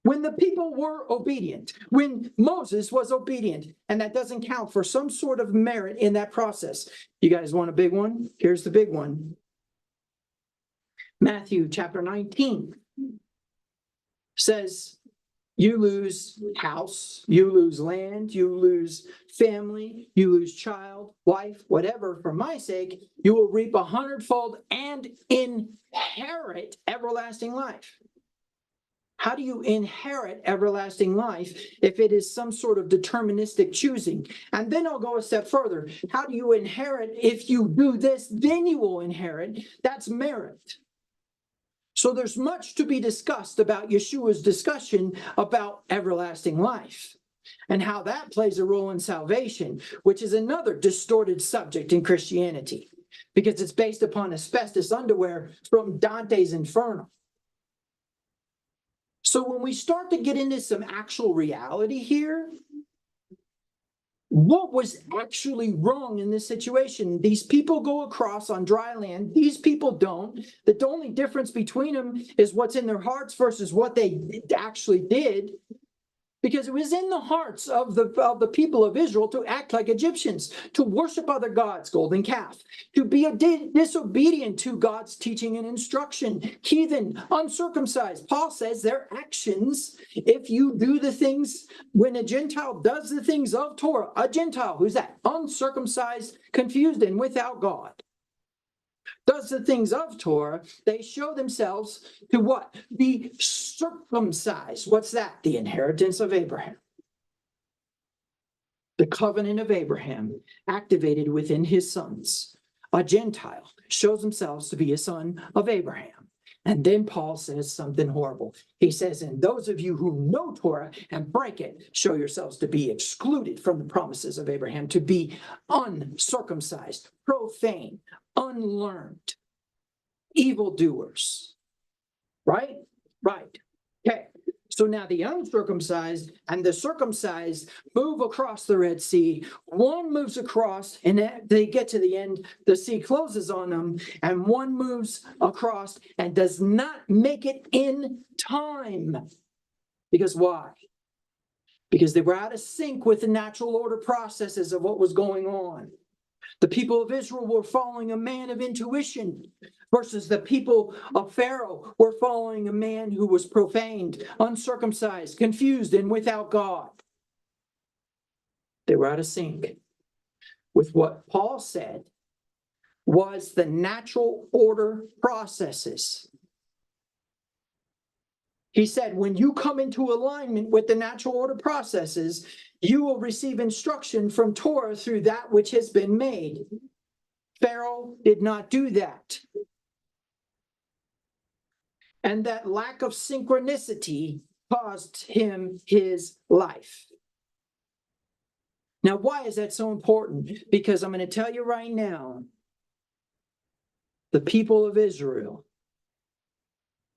When the people were obedient, when Moses was obedient, and that doesn't count for some sort of merit in that process. You guys want a big one? Here's the big one. Matthew chapter 19 says, you lose house, you lose land, you lose family, you lose child, wife, whatever, for my sake, you will reap 100-fold and inherit everlasting life. How do you inherit everlasting life if it is some sort of deterministic choosing? And then I'll go a step further. How do you inherit if you do this, then you will inherit? That's merit. So there's much to be discussed about Yeshua's discussion about everlasting life and how that plays a role in salvation, which is another distorted subject in Christianity because it's based upon asbestos underwear from Dante's Inferno. So when we start to get into some actual reality here, what was actually wrong in this situation? These people go across on dry land. These people don't. The only difference between them is what's in their hearts versus what they actually did. Because it was in the hearts of the people of Israel to act like Egyptians, to worship other gods, golden calf, to be disobedient to God's teaching and instruction, heathen, uncircumcised. Paul says their actions, if you do the things, when a Gentile does the things of Torah, a Gentile, who's that? Uncircumcised, confused, and without God. Does the things of Torah, they show themselves to what? Be circumcised. What's that? The inheritance of Abraham. The covenant of Abraham activated within his sons. A Gentile shows themselves to be a son of Abraham. And then Paul says something horrible. He says, and those of you who know Torah and break it, show yourselves to be excluded from the promises of Abraham, to be uncircumcised, profane, unlearned, evildoers. Right? Right. Okay. So now the uncircumcised and the circumcised move across the Red Sea. One moves across and they get to the end. The sea closes on them, and one moves across and does not make it in time. Because why? Because they were out of sync with the natural order processes of what was going on. The people of Israel were following a man of intuition versus the people of Pharaoh were following a man who was profaned, uncircumcised, confused, and without God. They were out of sync with what Paul said was the natural order processes. He said, when you come into alignment with the natural order processes, you will receive instruction from Torah through that which has been made. Pharaoh did not do that. And that lack of synchronicity cost him his life. Now, why is that so important? Because I'm going to tell you right now, the people of Israel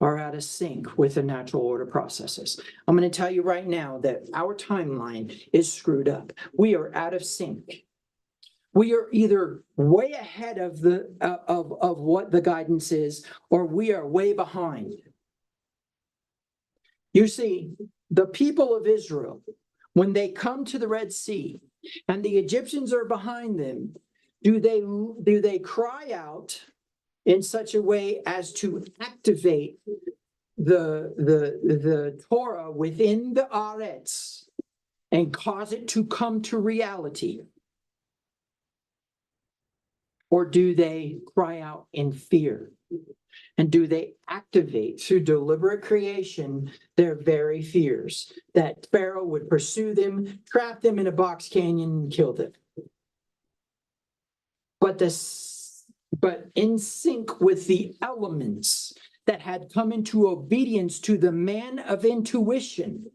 are out of sync with the natural order processes. I'm going to tell you right now that our timeline is screwed up. We are out of sync. We are either way ahead of of what the guidance is, or we are way behind. You see, the people of Israel, when they come to the Red Sea and the Egyptians are behind them, do they cry out in such a way as to activate the Torah within the Aretz and cause it to come to reality? Or do they cry out in fear? And do they activate through deliberate creation their very fears that Pharaoh would pursue them, trap them in a box canyon, and kill them? But in sync with the elements that had come into obedience to the man of intuition,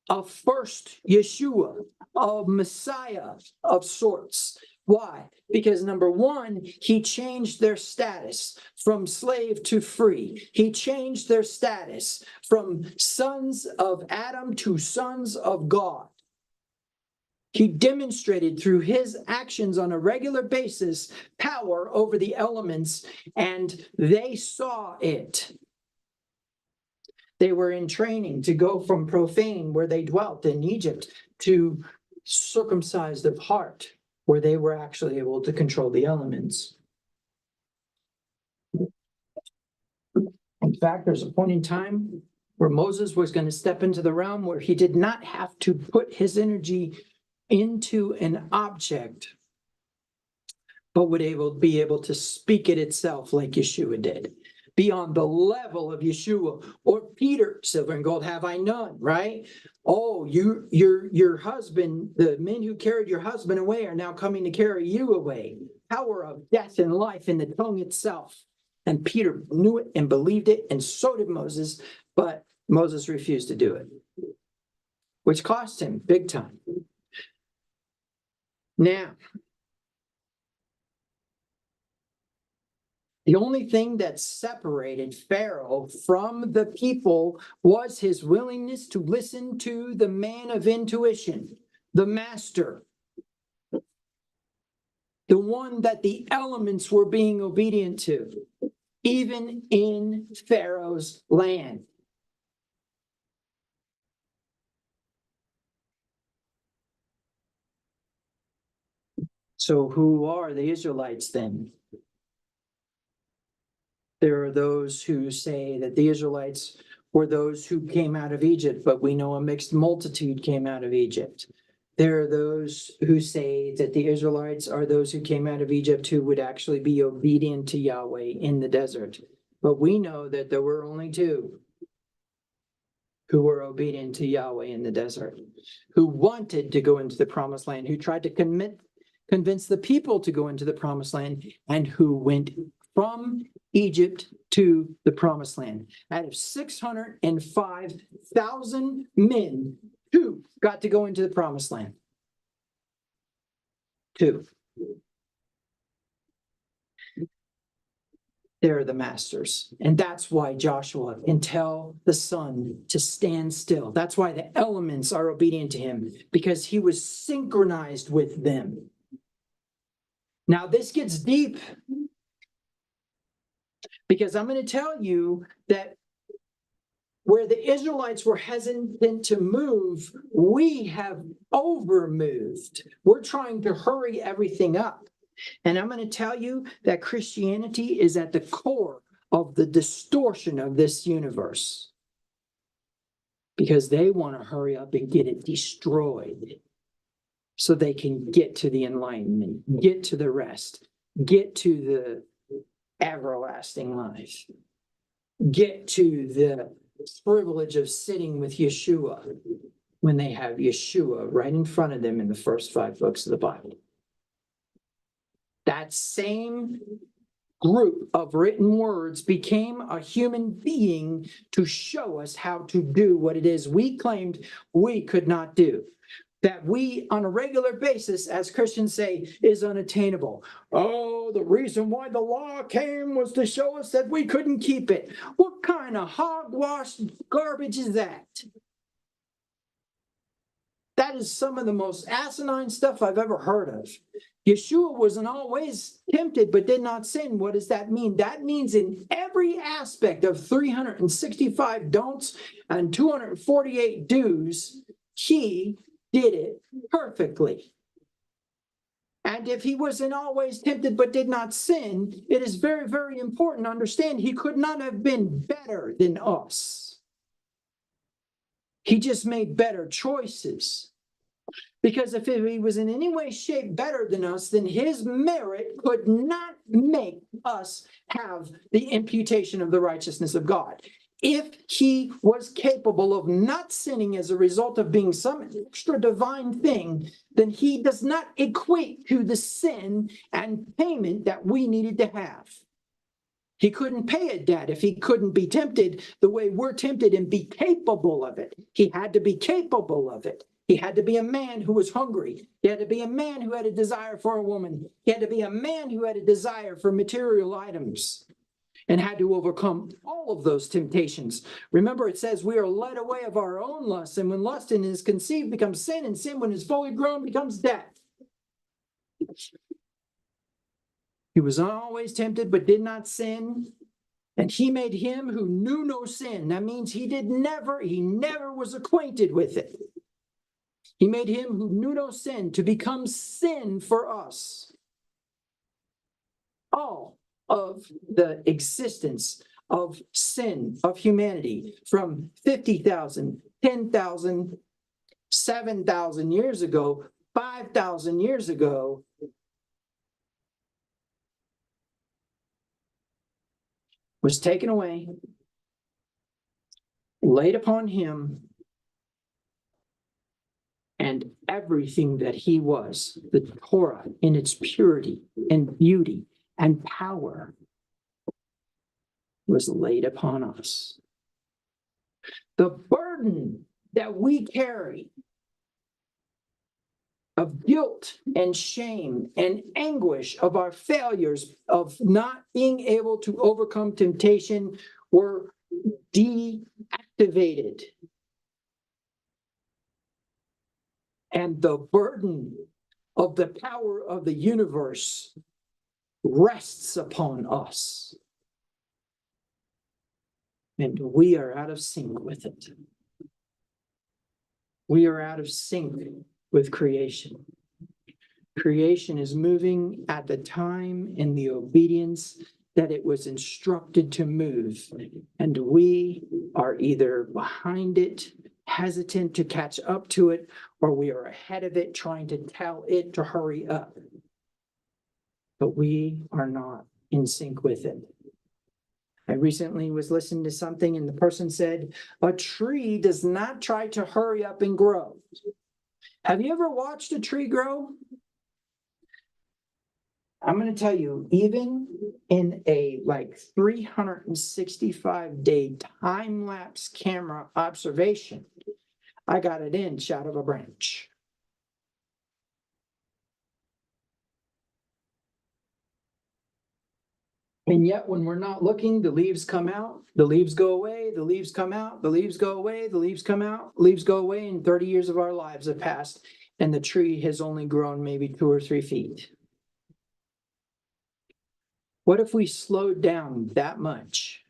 a first Yeshua, a Messiah of sorts. Why? Because number one, he changed their status from slave to free. He changed their status from sons of Adam to sons of God. He demonstrated through his actions on a regular basis power over the elements, and they saw it. They were in training to go from profane, where they dwelt in Egypt, to circumcised of heart, where they were actually able to control the elements. In fact, there's a point in time where Moses was going to step into the realm where he did not have to put his energy into an object, but would be able to speak it itself like Yeshua did. Beyond the level of Yeshua or Peter, silver and gold have I none, right? Oh, your husband, the men who carried your husband away are now coming to carry you away. Power of death and life in the tongue itself. And Peter knew it and believed it, and so did Moses, but Moses refused to do it, which cost him big time. Now, the only thing that separated Pharaoh from the people was his willingness to listen to the man of intuition, the master, the one that the elements were being obedient to, even in Pharaoh's land. So who are the Israelites then? There are those who say that the Israelites were those who came out of Egypt, but we know a mixed multitude came out of Egypt. There are those who say that the Israelites are those who came out of Egypt who would actually be obedient to Yahweh in the desert. But we know that there were only two who were obedient to Yahweh in the desert, who wanted to go into the promised land, who tried to convince the people to go into the promised land, and who went from Egypt to the promised land. Out of 605,000 men, two got to go into the promised land. Two. They're the masters. And that's why Joshua can tell the sun to stand still. That's why the elements are obedient to him, because he was synchronized with them. Now, this gets deep, because I'm going to tell you that where the Israelites were hesitant to move, we have overmoved. We're trying to hurry everything up. And I'm going to tell you that Christianity is at the core of the distortion of this universe, because they want to hurry up and get it destroyed so they can get to the enlightenment, get to the rest, get to the everlasting life, get to the privilege of sitting with Yeshua when they have Yeshua right in front of them in the first 5 books of the Bible. That same group of written words became a human being to show us how to do what it is we claimed we could not do. That we, on a regular basis, as Christians say, is unattainable. Oh, the reason why the law came was to show us that we couldn't keep it. What kind of hogwash garbage is that? That is some of the most asinine stuff I've ever heard of. Yeshua wasn't always tempted but did not sin. What does that mean? That means in every aspect of 365 don'ts and 248 do's, he did it perfectly. And if he wasn't always tempted but did not sin, it is very, very important to understand he could not have been better than us. He just made better choices. Because if he was in any way, shape better than us, then his merit could not make us have the imputation of the righteousness of God. If he was capable of not sinning as a result of being some extra divine thing, then he does not equate to the sin and payment that we needed to have. He couldn't pay a debt if he couldn't be tempted the way we're tempted and be capable of it. He had to be capable of it. He had to be a man who was hungry. He had to be a man who had a desire for a woman. He had to be a man who had a desire for material items and had to overcome all of those temptations. Remember, it says we are led away of our own lust, and when lust is conceived becomes sin, and sin, when it's fully grown, becomes death. He was always tempted, but did not sin. And he made him who knew no sin. That means he never was acquainted with it. He made him who knew no sin to become sin for us. All of the existence of sin, of humanity, from 50,000, 10,000, 7,000 years ago, 5,000 years ago, was taken away, laid upon him, and everything that he was, the Torah in its purity and beauty and power, was laid upon us. The burden that we carry of guilt and shame and anguish of our failures, of not being able to overcome temptation, were deactivated. And the burden of the power of the universe rests upon us. And we are out of sync with it. We are out of sync with creation. Creation is moving at the time and the obedience that it was instructed to move. And we are either behind it, hesitant to catch up to it, or we are ahead of it, trying to tell it to hurry up. But we are not in sync with it. I recently was listening to something, and the person said, a tree does not try to hurry up and grow. Have you ever watched a tree grow? I'm going to tell you, even in a 365-day time-lapse camera observation, I got an inch out of a branch. And yet, when we're not looking, the leaves come out, the leaves go away, the leaves come out, the leaves go away, the leaves come out, leaves go away, and 30 years of our lives have passed, and the tree has only grown maybe 2 or 3 feet. What if we slowed down that much?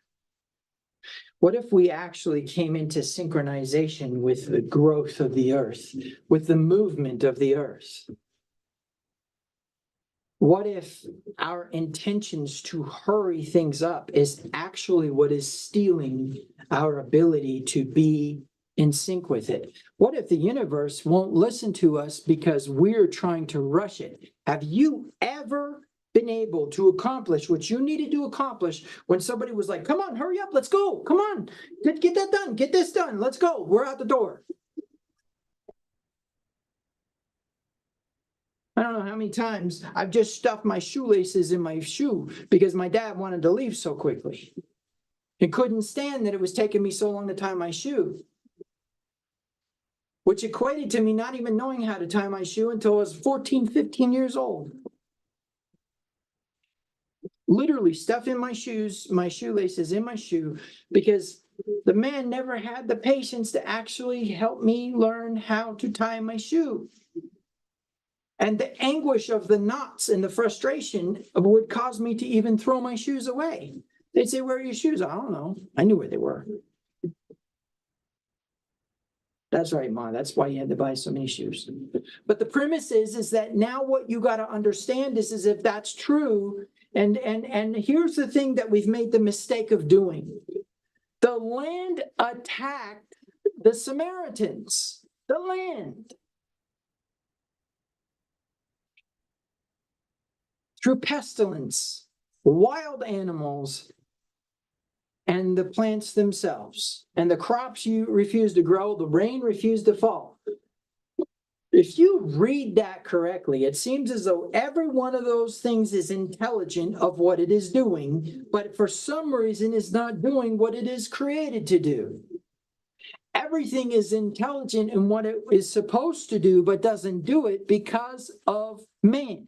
What if we actually came into synchronization with the growth of the earth, with the movement of the earth? What if our intentions to hurry things up is actually what is stealing our ability to be in sync with it? What if the universe won't listen to us because we're trying to rush it? Have you ever been able to accomplish what you needed to accomplish when somebody was like, come on, hurry up, let's go, come on, get that done, get this done, let's go, we're out the door? I don't know how many times I've just stuffed my shoelaces in my shoe because my dad wanted to leave so quickly. He couldn't stand that it was taking me so long to tie my shoe, which equated to me not even knowing how to tie my shoe until I was 14, 15 years old. Literally stuffing my shoelaces in my shoe because the man never had the patience to actually help me learn how to tie my shoe. And the anguish of the knots and the frustration would cause me to even throw my shoes away. They'd say, where are your shoes? I don't know. I knew where they were. That's right, Ma. That's why you had to buy so many shoes. But the premise is that now what you got to understand is if that's true, and here's the thing that we've made the mistake of doing. The land attacked the Samaritans. The land. Through pestilence, wild animals, and the plants themselves. And the crops you refused to grow, the rain refused to fall. If you read that correctly, it seems as though every one of those things is intelligent of what it is doing, but for some reason is not doing what it is created to do. Everything is intelligent in what it is supposed to do, but doesn't do it because of man.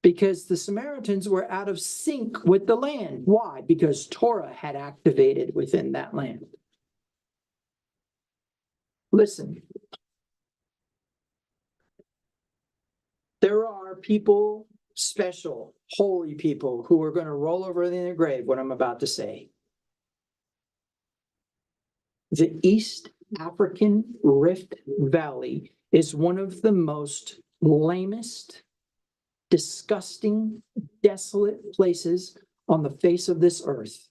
Because the Samaritans were out of sync with the land. Why? Because Torah had activated within that land. Listen, there are people, special, holy people, who are going to roll over in their grave what I'm about to say. The East African Rift Valley is one of the most lamest, disgusting, desolate places on the face of this earth.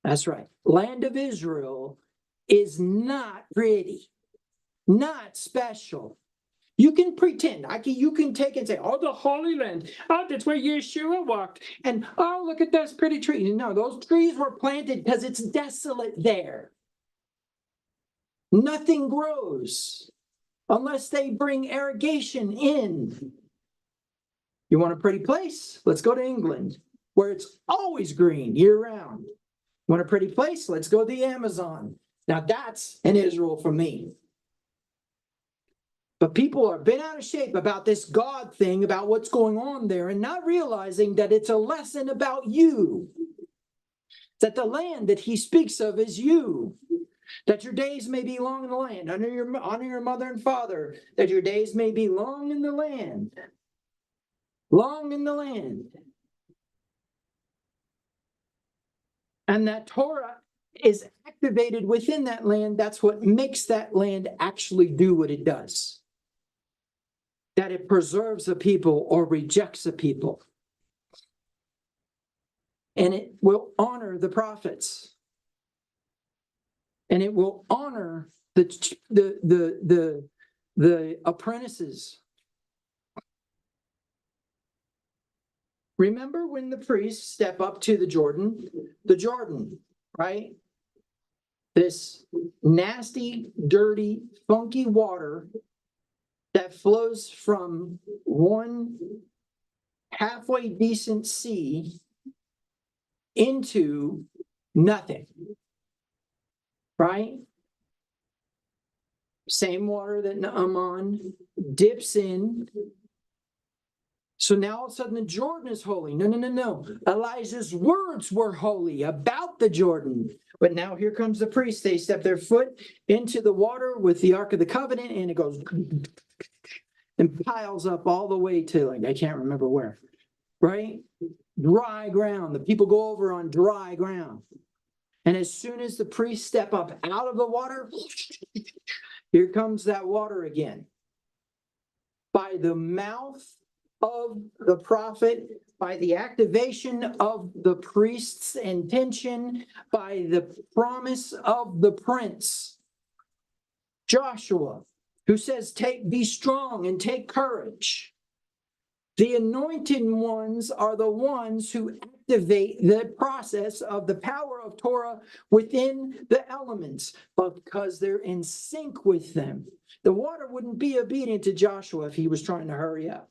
That's right. Land of Israel is not pretty, not special. You can pretend. You can take and say, oh, the Holy Land. Oh, that's where Yeshua walked. And, oh, look at those pretty trees. No, those trees were planted because it's desolate there. Nothing grows unless they bring irrigation in. You want a pretty place? Let's go to England, where it's always green year-round. Want a pretty place? Let's go to the Amazon. Now that's an Israel for me. But people are bent out of shape about this God thing, about what's going on there, and not realizing that it's a lesson about you. That the land that he speaks of is you. That your days may be long in the land. Honor your mother and father. That your days may be long in the land. Long in the land. And that Torah is activated within that land. That's what makes that land actually do what it does. That it preserves a people or rejects a people. And it will honor the prophets. And it will honor the apprentices. Remember when the priests step up to the Jordan, right? This nasty, dirty, funky water that flows from one halfway decent sea into nothing, right? Same water that Naaman dips in. So now all of a sudden the Jordan is holy. No. Elijah's words were holy about the Jordan. But now here comes the priest. They step their foot into the water with the Ark of the Covenant, and it goes and piles up all the way to, like, I can't remember where, right? Dry ground. The people go over on dry ground. And as soon as the priests step up out of the water, here comes that water again. By the mouth of the prophet, by the activation of the priest's intention, by the promise of the prince, Joshua, who says, be strong and take courage. The anointed ones are the ones who activate the process of the power of Torah within the elements, but because they're in sync with them. The water wouldn't be obedient to Joshua if he was trying to hurry up.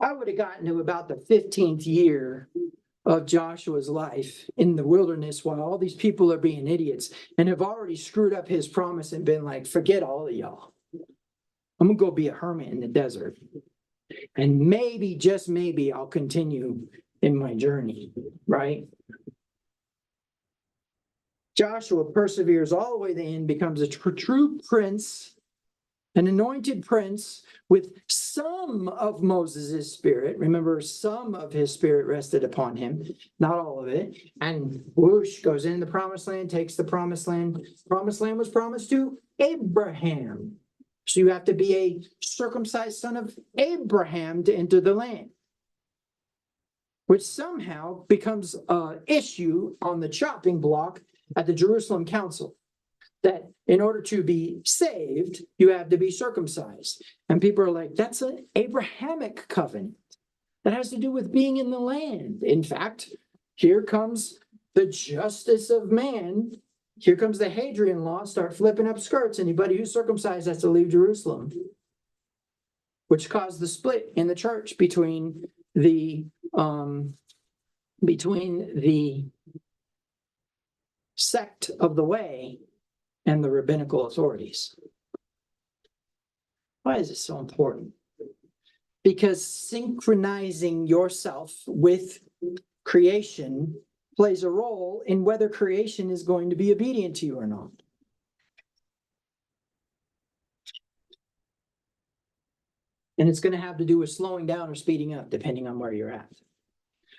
I would have gotten to about the 15th year of Joshua's life in the wilderness while all these people are being idiots and have already screwed up his promise and been like, forget all of y'all. I'm going to go be a hermit in the desert. And maybe, just maybe, I'll continue in my journey, right? Joshua perseveres all the way to the end, becomes a true prince, an anointed prince with some of Moses' spirit. Remember, some of his spirit rested upon him, not all of it. And whoosh, goes into the promised land, takes the promised land. Promised land was promised to Abraham. So you have to be a circumcised son of Abraham to enter the land, which somehow becomes an issue on the chopping block at the Jerusalem Council. That in order to be saved, you have to be circumcised. And people are like, that's an Abrahamic covenant. That has to do with being in the land. In fact, here comes the justice of man. Here comes the Hadrian law, start flipping up skirts. Anybody who's circumcised has to leave Jerusalem, which caused the split in the church between the sect of the way and the rabbinical authorities. Why is it so important? Because synchronizing yourself with creation plays a role in whether creation is going to be obedient to you or not. And it's going to have to do with slowing down or speeding up, depending on where you're at.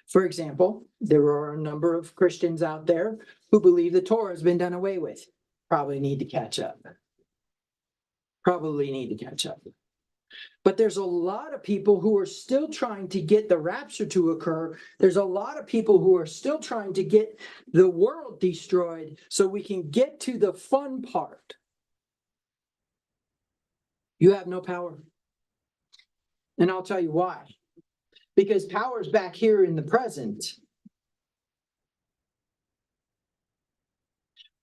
For example, there are a number of Christians out there who believe the Torah has been done away with. Probably need to catch up. But there's a lot of people who are still trying to get the rapture to occur. There's a lot of people who are still trying to get the world destroyed so we can get to the fun part. You have no power. And I'll tell you why. Because power is back here in the present.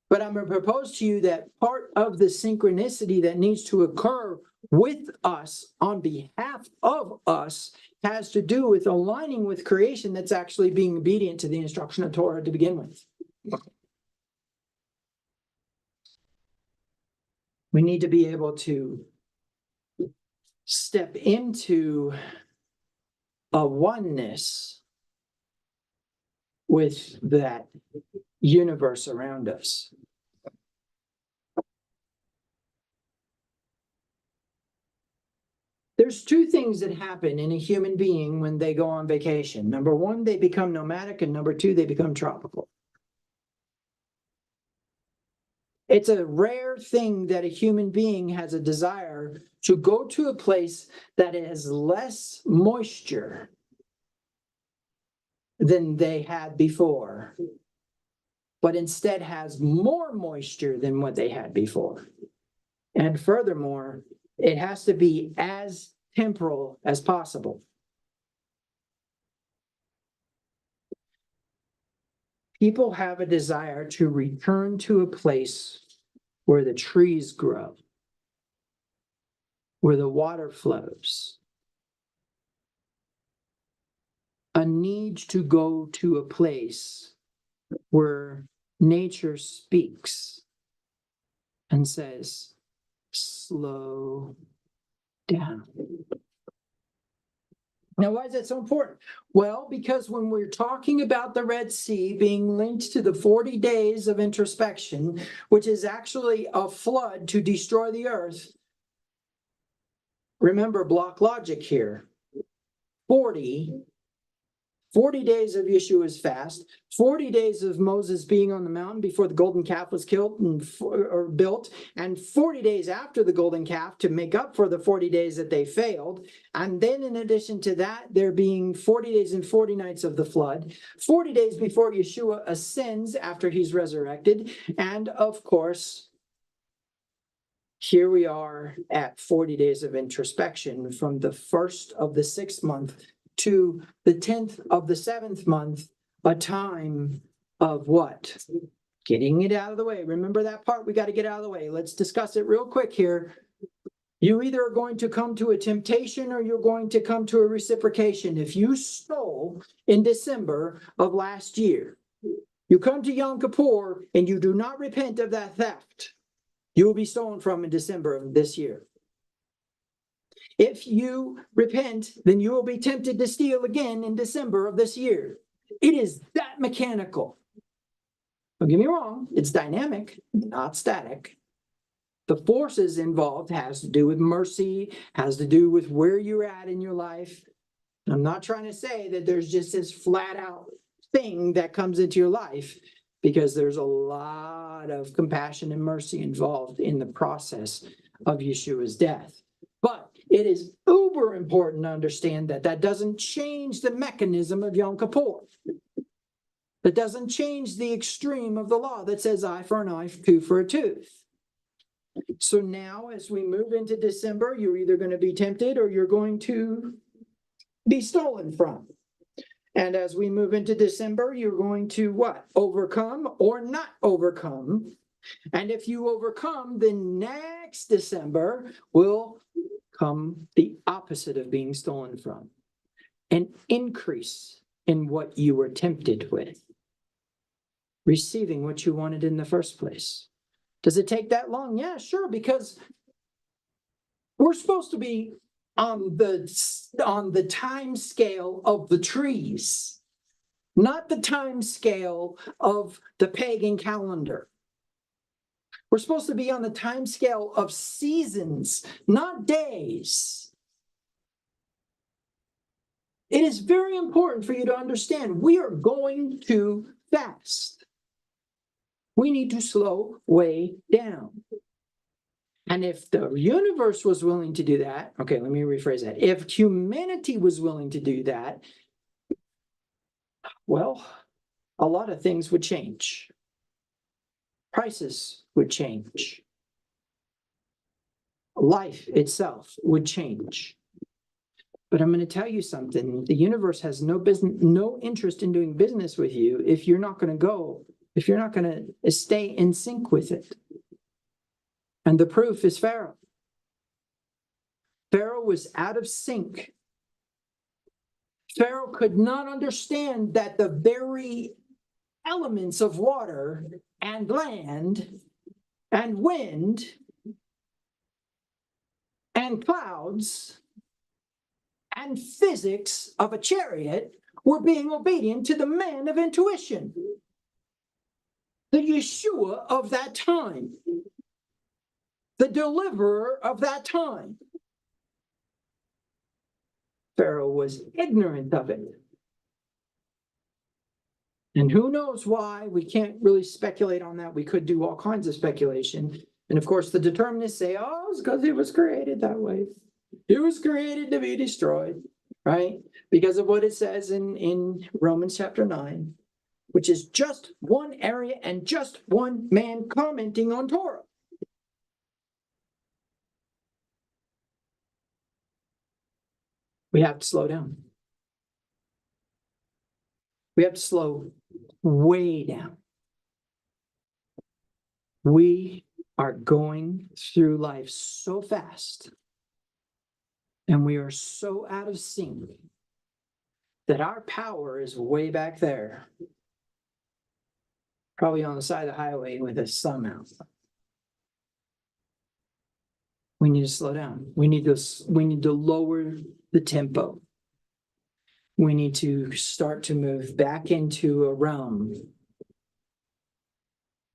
But I'm going to propose to you that part of the synchronicity that needs to occur with us, on behalf of us, has to do with aligning with creation that's actually being obedient to the instruction of Torah to begin with. We need to be able to step into a oneness with that universe around us. There's two things that happen in a human being when they go on vacation. Number one, they become nomadic, and number two, they become tropical. It's a rare thing that a human being has a desire to go to a place that has less moisture than they had before, but instead has more moisture than what they had before. And furthermore, it has to be as temporal as possible. People have a desire to return to a place where the trees grow, where the water flows. A need to go to a place where nature speaks and says, slow down. Now, why is that so important? Well, because when we're talking about the Red Sea being linked to the 40 days of introspection, which is actually a flood to destroy the earth, remember block logic here. 40 days of Yeshua's fast, 40 days of Moses being on the mountain before the golden calf was killed or built, and 40 days after the golden calf to make up for the 40 days that they failed. And then in addition to that, there being 40 days and 40 nights of the flood, 40 days before Yeshua ascends after he's resurrected. And of course, here we are at 40 days of introspection from the first of the 6th month to the 10th of the 7th month, a time of what? Getting it out of the way. Remember that part we got to get out of the way. Let's discuss it real quick here. You either are going to come to a temptation or you're going to come to a reciprocation. If you stole in December of last year, you come to Yom Kippur and you do not repent of that theft, you will be stolen from in December of this year. If you repent, then you will be tempted to steal again in December of this year. It is that mechanical. Don't get me wrong, it's dynamic, not static. The forces involved has to do with mercy, has to do with where you're at in your life. I'm not trying to say that there's just this flat out thing that comes into your life, because there's a lot of compassion and mercy involved in the process of Yeshua's death. But it is uber important to understand that that doesn't change the mechanism of Yom Kippur. That doesn't change the extreme of the law that says eye for an eye, tooth for a tooth. So now as we move into December, you're either going to be tempted or you're going to be stolen from. And as we move into December, you're going to what? Overcome or not overcome. And if you overcome, then next December will come the opposite of being stolen from. An increase in what you were tempted with. Receiving what you wanted in the first place. Does it take that long? Yeah, sure, because we're supposed to be on the time scale of the trees, not the time scale of the pagan calendar. We're supposed to be on the time scale of seasons, not days. It is very important for you to understand we are going to fast. We need to slow way down. And if the universe was willing to do that, okay, let me rephrase that. If humanity was willing to do that, well, a lot of things would change. Prices would change. Life itself would change. But I'm going to tell you something. The universe has no interest in doing business with you if you're not going to stay in sync with it. And the proof is Pharaoh. Pharaoh was out of sync. Pharaoh could not understand that the very elements of water and land and wind and clouds and physics of a chariot were being obedient to the man of intuition, the Yeshua of that time, the deliverer of that time. Pharaoh was ignorant of it. And who knows why? We can't really speculate on that. We could do all kinds of speculation. And of course, the determinists say, oh, it's because he was created that way. He was created to be destroyed, right? Because of what it says in Romans chapter 9, which is just one area and just one man commenting on Torah. We have to slow down. We have to slow way down. We are going through life so fast, and we are so out of sync that our power is way back there, probably on the side of the highway with a sun out. We need to slow down. We need to lower the tempo. We need to start to move back into a realm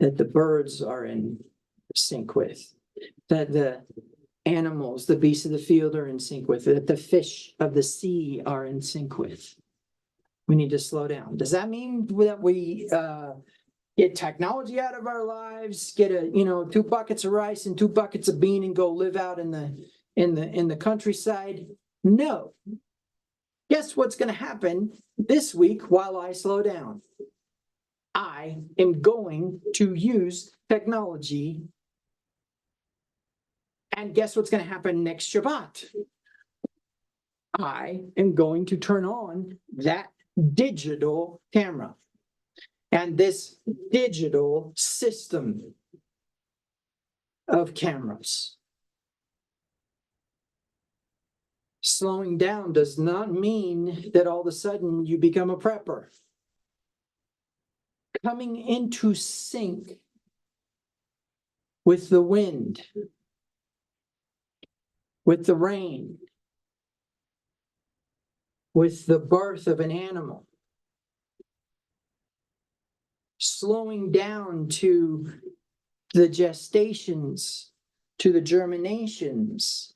that the birds are in sync with, that the animals, the beasts of the field are in sync with, that the fish of the sea are in sync with. We need to slow down. Does that mean that we get technology out of our lives, get 2 buckets of rice and 2 buckets of bean and go live out in the countryside? No. Guess what's going to happen this week while I slow down? I am going to use technology. And guess what's going to happen next Shabbat? I am going to turn on that digital camera and this digital system of cameras. Slowing down does not mean that all of a sudden you become a prepper. Coming into sync with the wind, with the rain, with the birth of an animal. Slowing down to the gestations, to the germinations.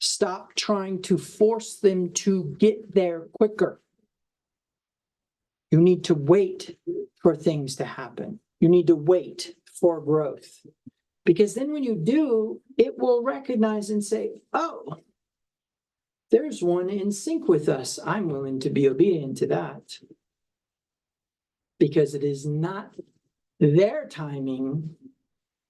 Stop trying to force them to get there quicker. You need to wait for things to happen. You need to wait for growth. Because then when you do, it will recognize and say, oh, there's one in sync with us. I'm willing to be obedient to that. Because it is not their timing,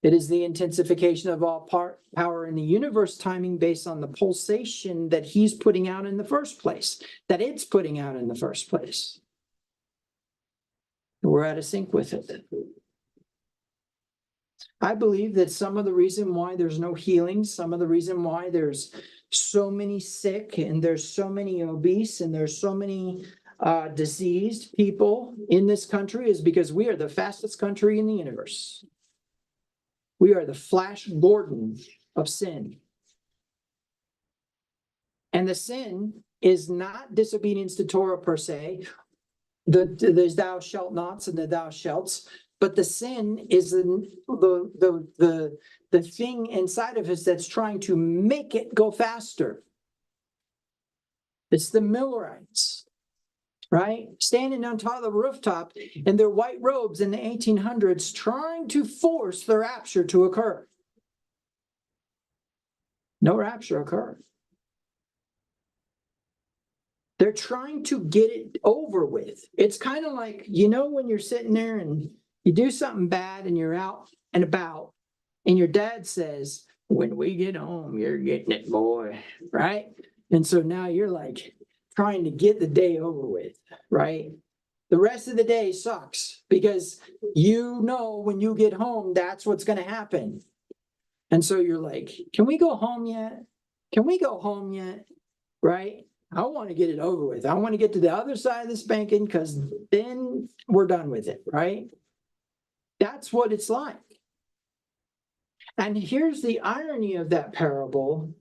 It is the intensification of all power in the universe timing based on the pulsation that he's putting out in the first place, that it's putting out in the first place. We're out of sync with it. I believe that some of the reason why there's no healing, some of the reason why there's so many sick and there's so many obese and there's so many diseased people in this country is because we are the fastest country in the universe. We are the Flash Gordon of sin. And the sin is not disobedience to Torah per se. There's thou shalt nots and the thou shalts, but the sin is the thing inside of us that's trying to make it go faster. It's the Millerites, right? Standing on top of the rooftop in their white robes in the 1800s, trying to force the rapture to occur. No rapture occurred. They're trying to get it over with. It's kind of like, when you're sitting there and you do something bad and you're out and about, and your dad says, when we get home, you're getting it, boy, right? And so now you're like trying to get the day over with, right? The rest of the day sucks because when you get home, that's what's going to happen. And so you're like, can we go home yet? Can we go home yet? Right? I want to get it over with. I want to get to the other side of the spanking because then we're done with it, right? That's what it's like. And here's the irony of that parable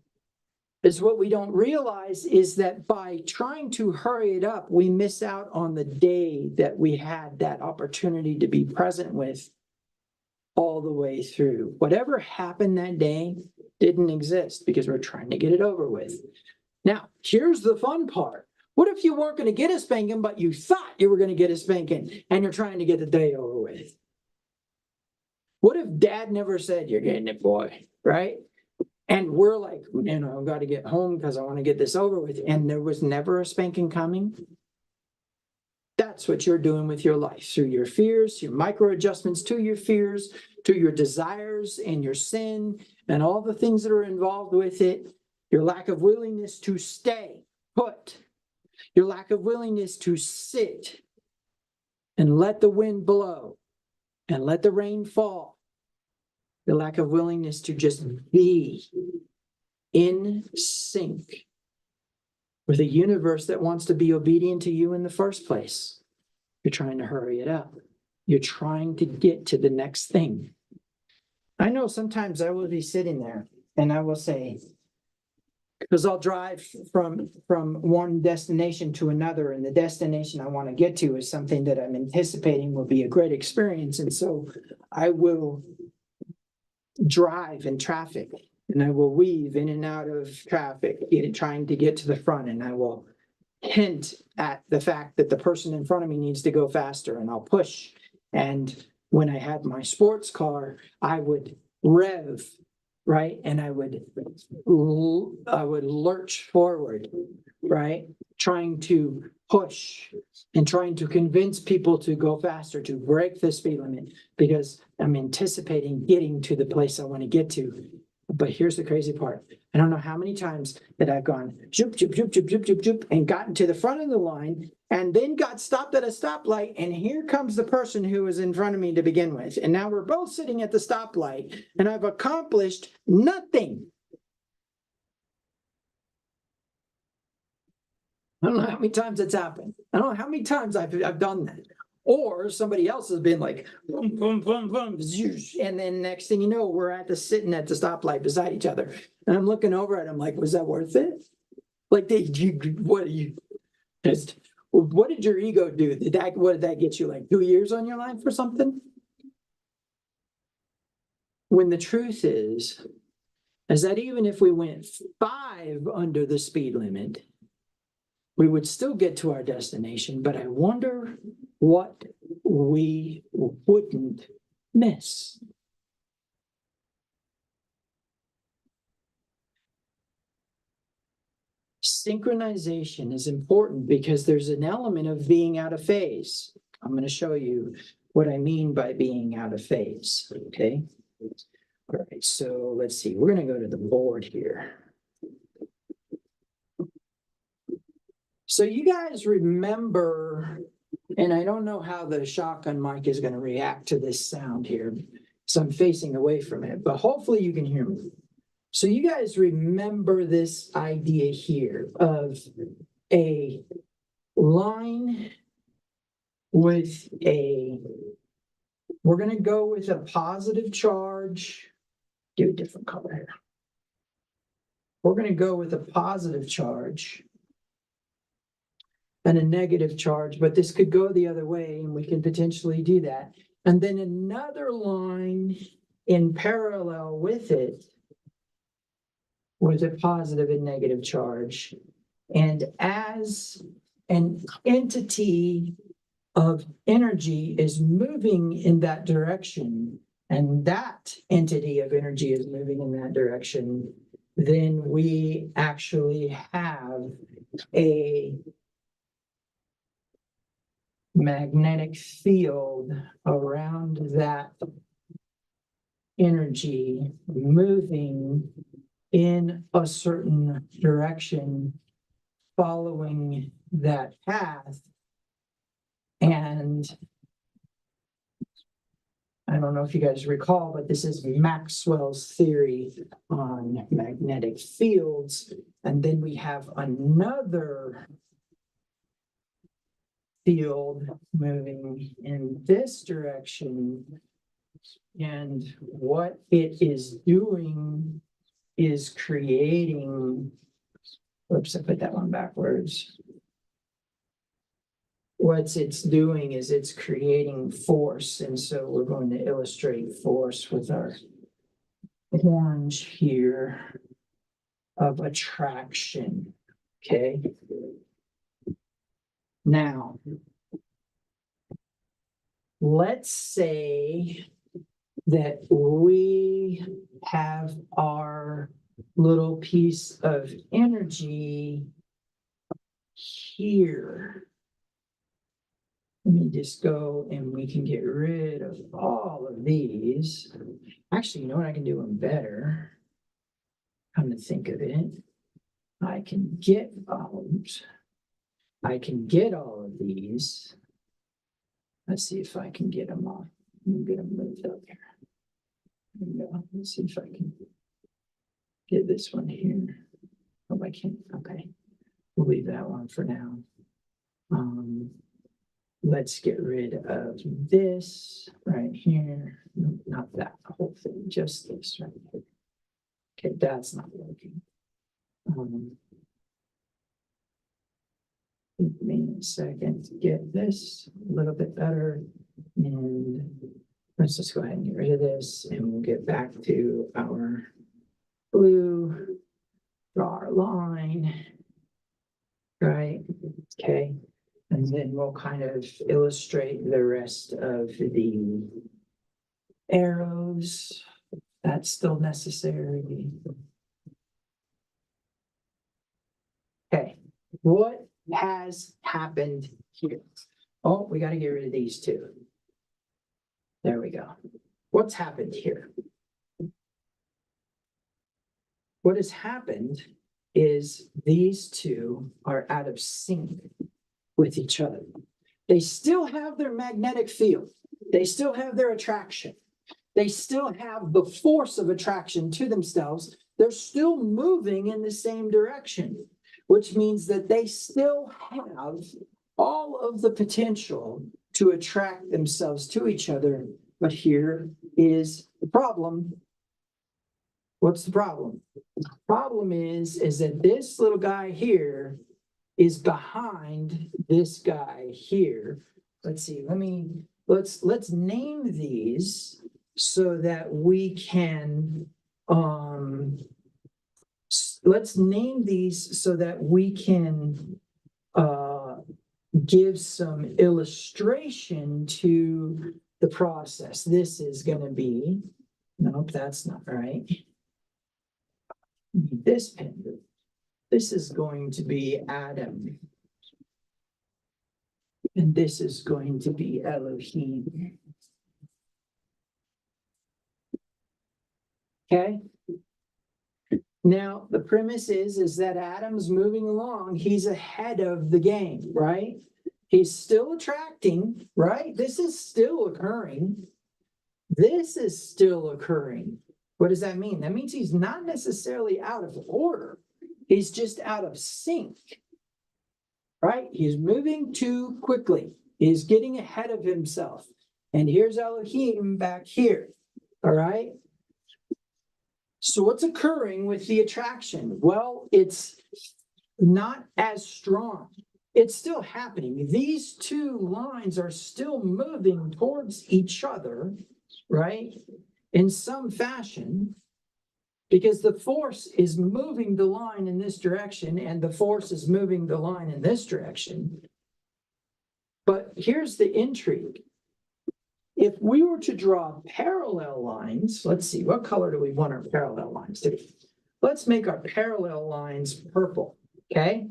is what we don't realize is that by trying to hurry it up, we miss out on the day that we had that opportunity to be present with all the way through. Whatever happened that day didn't exist because we're trying to get it over with. Now, here's the fun part. What if you weren't going to get a spanking, but you thought you were going to get a spanking and you're trying to get the day over with? What if dad never said, you're getting it, boy, right? And we're like, I've got to get home because I want to get this over with. And there was never a spanking coming. That's what you're doing with your life through your fears, your micro adjustments to your fears, to your desires and your sin and all the things that are involved with it. Your lack of willingness to stay put, your lack of willingness to sit and let the wind blow and let the rain fall, your lack of willingness to just be in sync with a universe that wants to be obedient to you in the first place. You're trying to hurry it up. You're trying to get to the next thing. I know sometimes I will be sitting there and I will say, because I'll drive from one destination to another, and the destination I want to get to is something that I'm anticipating will be a great experience. And so I will drive in traffic, and I will weave in and out of traffic, trying to get to the front, and I will hint at the fact that the person in front of me needs to go faster, and I'll push. And when I had my sports car, I would rev, right? And I would lurch forward, right? Trying to push and trying to convince people to go faster, to break the speed limit, because I'm anticipating getting to the place I want to get to. But here's the crazy part. I don't know how many times that I've gone zoop, zoop, zoop, zoop, zoop, zoop, zoop, and gotten to the front of the line and then got stopped at a stoplight. And here comes the person who was in front of me to begin with. And now we're both sitting at the stoplight and I've accomplished nothing. I don't know how many times that's happened. I don't know how many times I've done that. Or somebody else has been like, boom, boom, boom, boom, zoosh, and then next thing you know, we're sitting at the stoplight beside each other. And I'm looking over at him like, was that worth it? Like, what did your ego do? What did that get you, like 2 years on your life or something? When the truth is that even if we went 5 under the speed limit, we would still get to our destination, but I wonder what we wouldn't miss. Synchronization is important because there's an element of being out of phase. I'm going to show you what I mean by being out of phase, okay? All right, so let's see, we're gonna go to the board here. So you guys remember, and I don't know how the shotgun mic is gonna react to this sound here, so I'm facing away from it, but hopefully you can hear me. So you guys remember this idea here of a line with we're going to go with a positive charge. Do a different color here. We're going to go with a positive charge and a negative charge, but this could go the other way, and we can potentially do that. And then another line in parallel with it with a positive and negative charge. And as an entity of energy is moving in that direction, and that entity of energy is moving in that direction, then we actually have a magnetic field around that energy moving in a certain direction, following that path. And I don't know if you guys recall, but this is Maxwell's theory on magnetic fields. And then we have another field moving in this direction. And what it is doing is creating, whoops, I put that one backwards. What it's doing is it's creating force. And so we're going to illustrate force with our orange here of attraction. Okay. Now, let's say that we have our little piece of energy here. Let me just go and we can get rid of all of these. Actually, you know what? I can do them better. Come to think of it, I can get all of these. Let's see if I can get them off. I'm gonna move up here. There we go. Let's see if I can get this one here. Oh, I can't. Okay, we'll leave that one for now. Let's get rid of this right here. No, not that whole thing, just this right here. Okay, that's not working. Give me a second to get this a little bit better. And let's just go ahead and get rid of this, and we'll get back to our blue, draw our line, right? Okay. And then we'll kind of illustrate the rest of the arrows. That's still necessary. Okay, what has happened here? Oh, we got to get rid of these two. There we go. What's happened here? What has happened is these two are out of sync with each other. They still have their magnetic field. They still have their attraction. They still have the force of attraction to themselves. They're still moving in the same direction, which means that they still have all of the potential to attract themselves to each other. But here is the problem. What's the problem? The problem is that this little guy here is behind this guy here. Let's see, let's name these so that we can give some illustration to the process. This is going to be, nope, that's not right. This pendant. This is going to be Adam. And this is going to be Elohim. Okay. Now, the premise is that Adam's moving along. He's ahead of the game, right? He's still attracting, right? This is still occurring. This is still occurring. What does that mean? That means he's not necessarily out of order. He's just out of sync, right? He's moving too quickly. He's getting ahead of himself. And here's Elohim back here, all right? So what's occurring with the attraction? Well, it's not as strong. It's still happening. These two lines are still moving towards each other, right? In some fashion, because the force is moving the line in this direction and the force is moving the line in this direction. But here's the intrigue. If we were to draw parallel lines, let's see, what color do we want our parallel lines to be? Let's make our parallel lines purple, okay?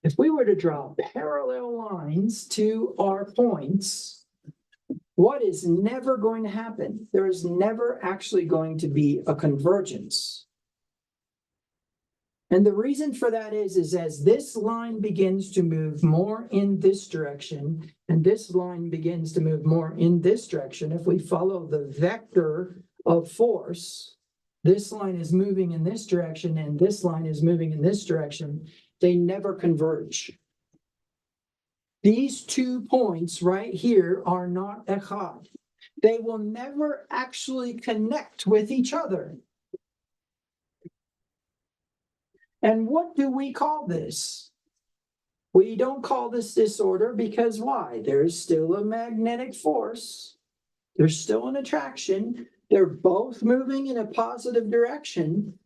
If we were to draw parallel lines to our points, what is never going to happen? There is never actually going to be a convergence. And the reason for that is as this line begins to move more in this direction, and this line begins to move more in this direction, if we follow the vector of force, this line is moving in this direction, and this line is moving in this direction, they never converge. These 2 points right here are not echad. They will never actually connect with each other. And what do we call this? We don't call this disorder because why? There's still a magnetic force. There's still an attraction. They're both moving in a positive direction,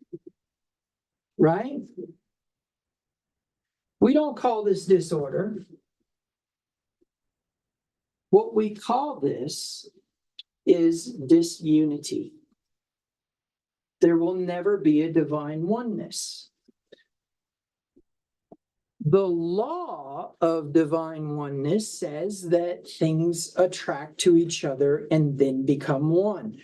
right? We don't call this disorder. What we call this is disunity. There will never be a divine oneness. The law of divine oneness says that things attract to each other and then become one.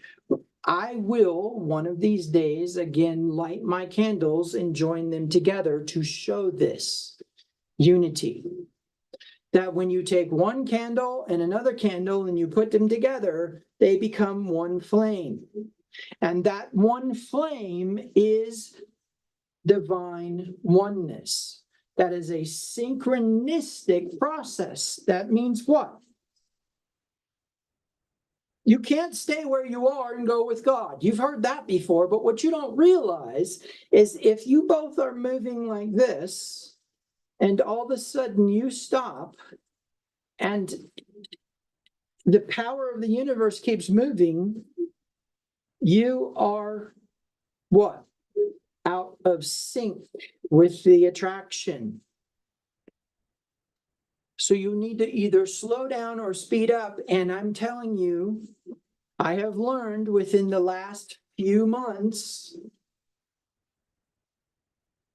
I will, one of these days, again, light my candles and join them together to show this unity. That when you take one candle and another candle and you put them together, they become one flame. And that one flame is divine oneness. That is a synchronistic process. That means what? You can't stay where you are and go with God. You've heard that before, but what you don't realize is if you both are moving like this, and all of a sudden you stop, and the power of the universe keeps moving, you are what? Out of sync with the attraction. So you need to either slow down or speed up. And I'm telling you, I have learned within the last few months,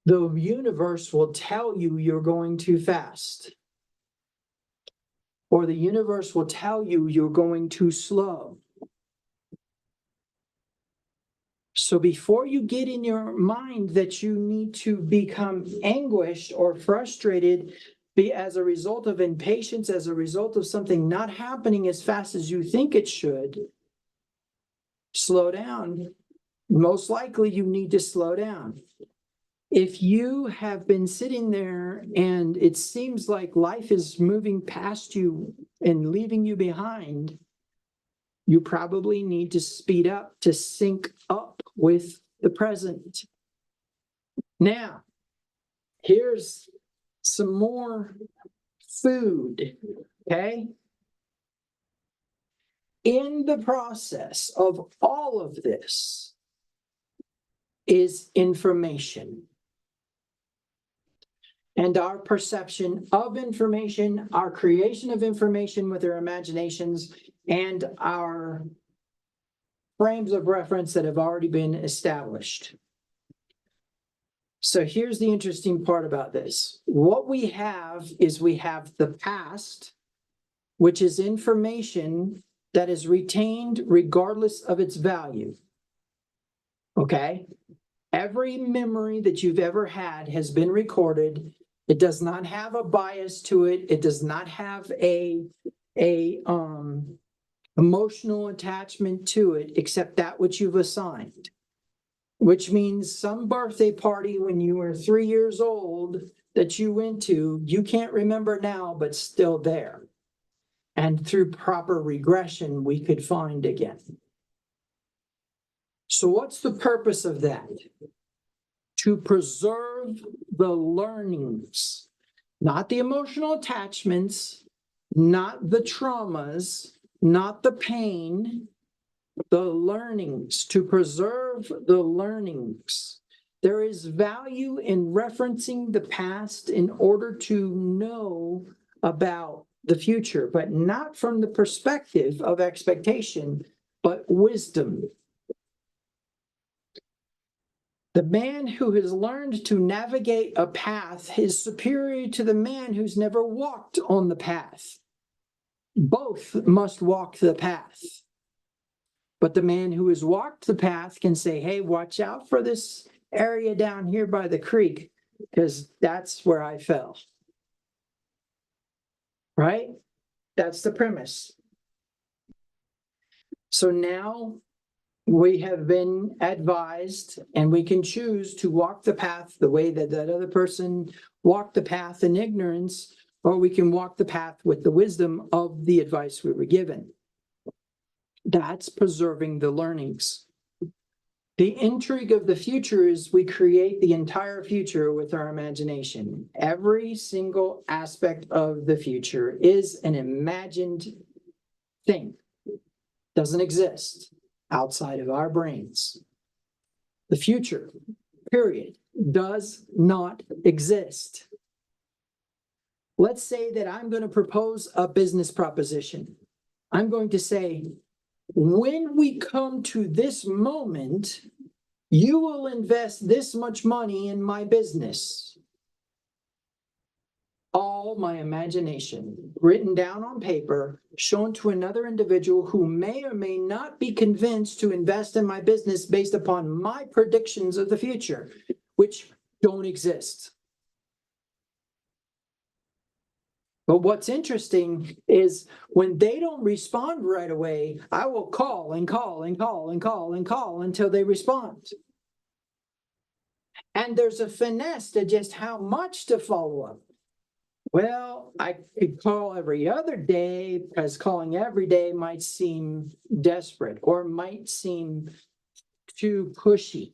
the universe will tell you you're going too fast. Or the universe will tell you you're going too slow. So before you get in your mind that you need to become anguished or frustrated as a result of impatience, as a result of something not happening as fast as you think it should, slow down. Most likely you need to slow down. If you have been sitting there and it seems like life is moving past you and leaving you behind, you probably need to speed up to sync up with the present. Now, here's some more food, okay? In the process of all of this is information. And our perception of information, our creation of information with our imaginations, and our frames of reference that have already been established. So here's the interesting part about this. What we have is we have the past, which is information that is retained regardless of its value. Okay? Every memory that you've ever had has been recorded. It does not have a bias to it. It does not have a emotional attachment to it, except that which you've assigned. Which means some birthday party when you were 3 years old that you went to, you can't remember now, but still there. And through proper regression, we could find again. So what's the purpose of that? To preserve the learnings, not the emotional attachments, not the traumas, not the pain, the learnings, to preserve the learnings. There is value in referencing the past in order to know about the future, but not from the perspective of expectation, but wisdom. The man who has learned to navigate a path is superior to the man who's never walked on the path. Both must walk the path. But the man who has walked the path can say, hey, watch out for this area down here by the creek, because that's where I fell. Right? That's the premise. So now we have been advised, and we can choose to walk the path the way that that other person walked the path in ignorance, or we can walk the path with the wisdom of the advice we were given. That's preserving the learnings. The intrigue of the future is we create the entire future with our imagination. Every single aspect of the future is an imagined thing. Doesn't exist outside of our brains. The future, period, does not exist. Let's say that I'm going to propose a business proposition. I'm going to say, when we come to this moment, you will invest this much money in my business. All my imagination, written down on paper, shown to another individual who may or may not be convinced to invest in my business based upon my predictions of the future, which don't exist. But what's interesting is when they don't respond right away, I will call and call and call and call and call until they respond. And there's a finesse to just how much to follow up. Well, I could call every other day because calling every day might seem desperate or might seem too pushy.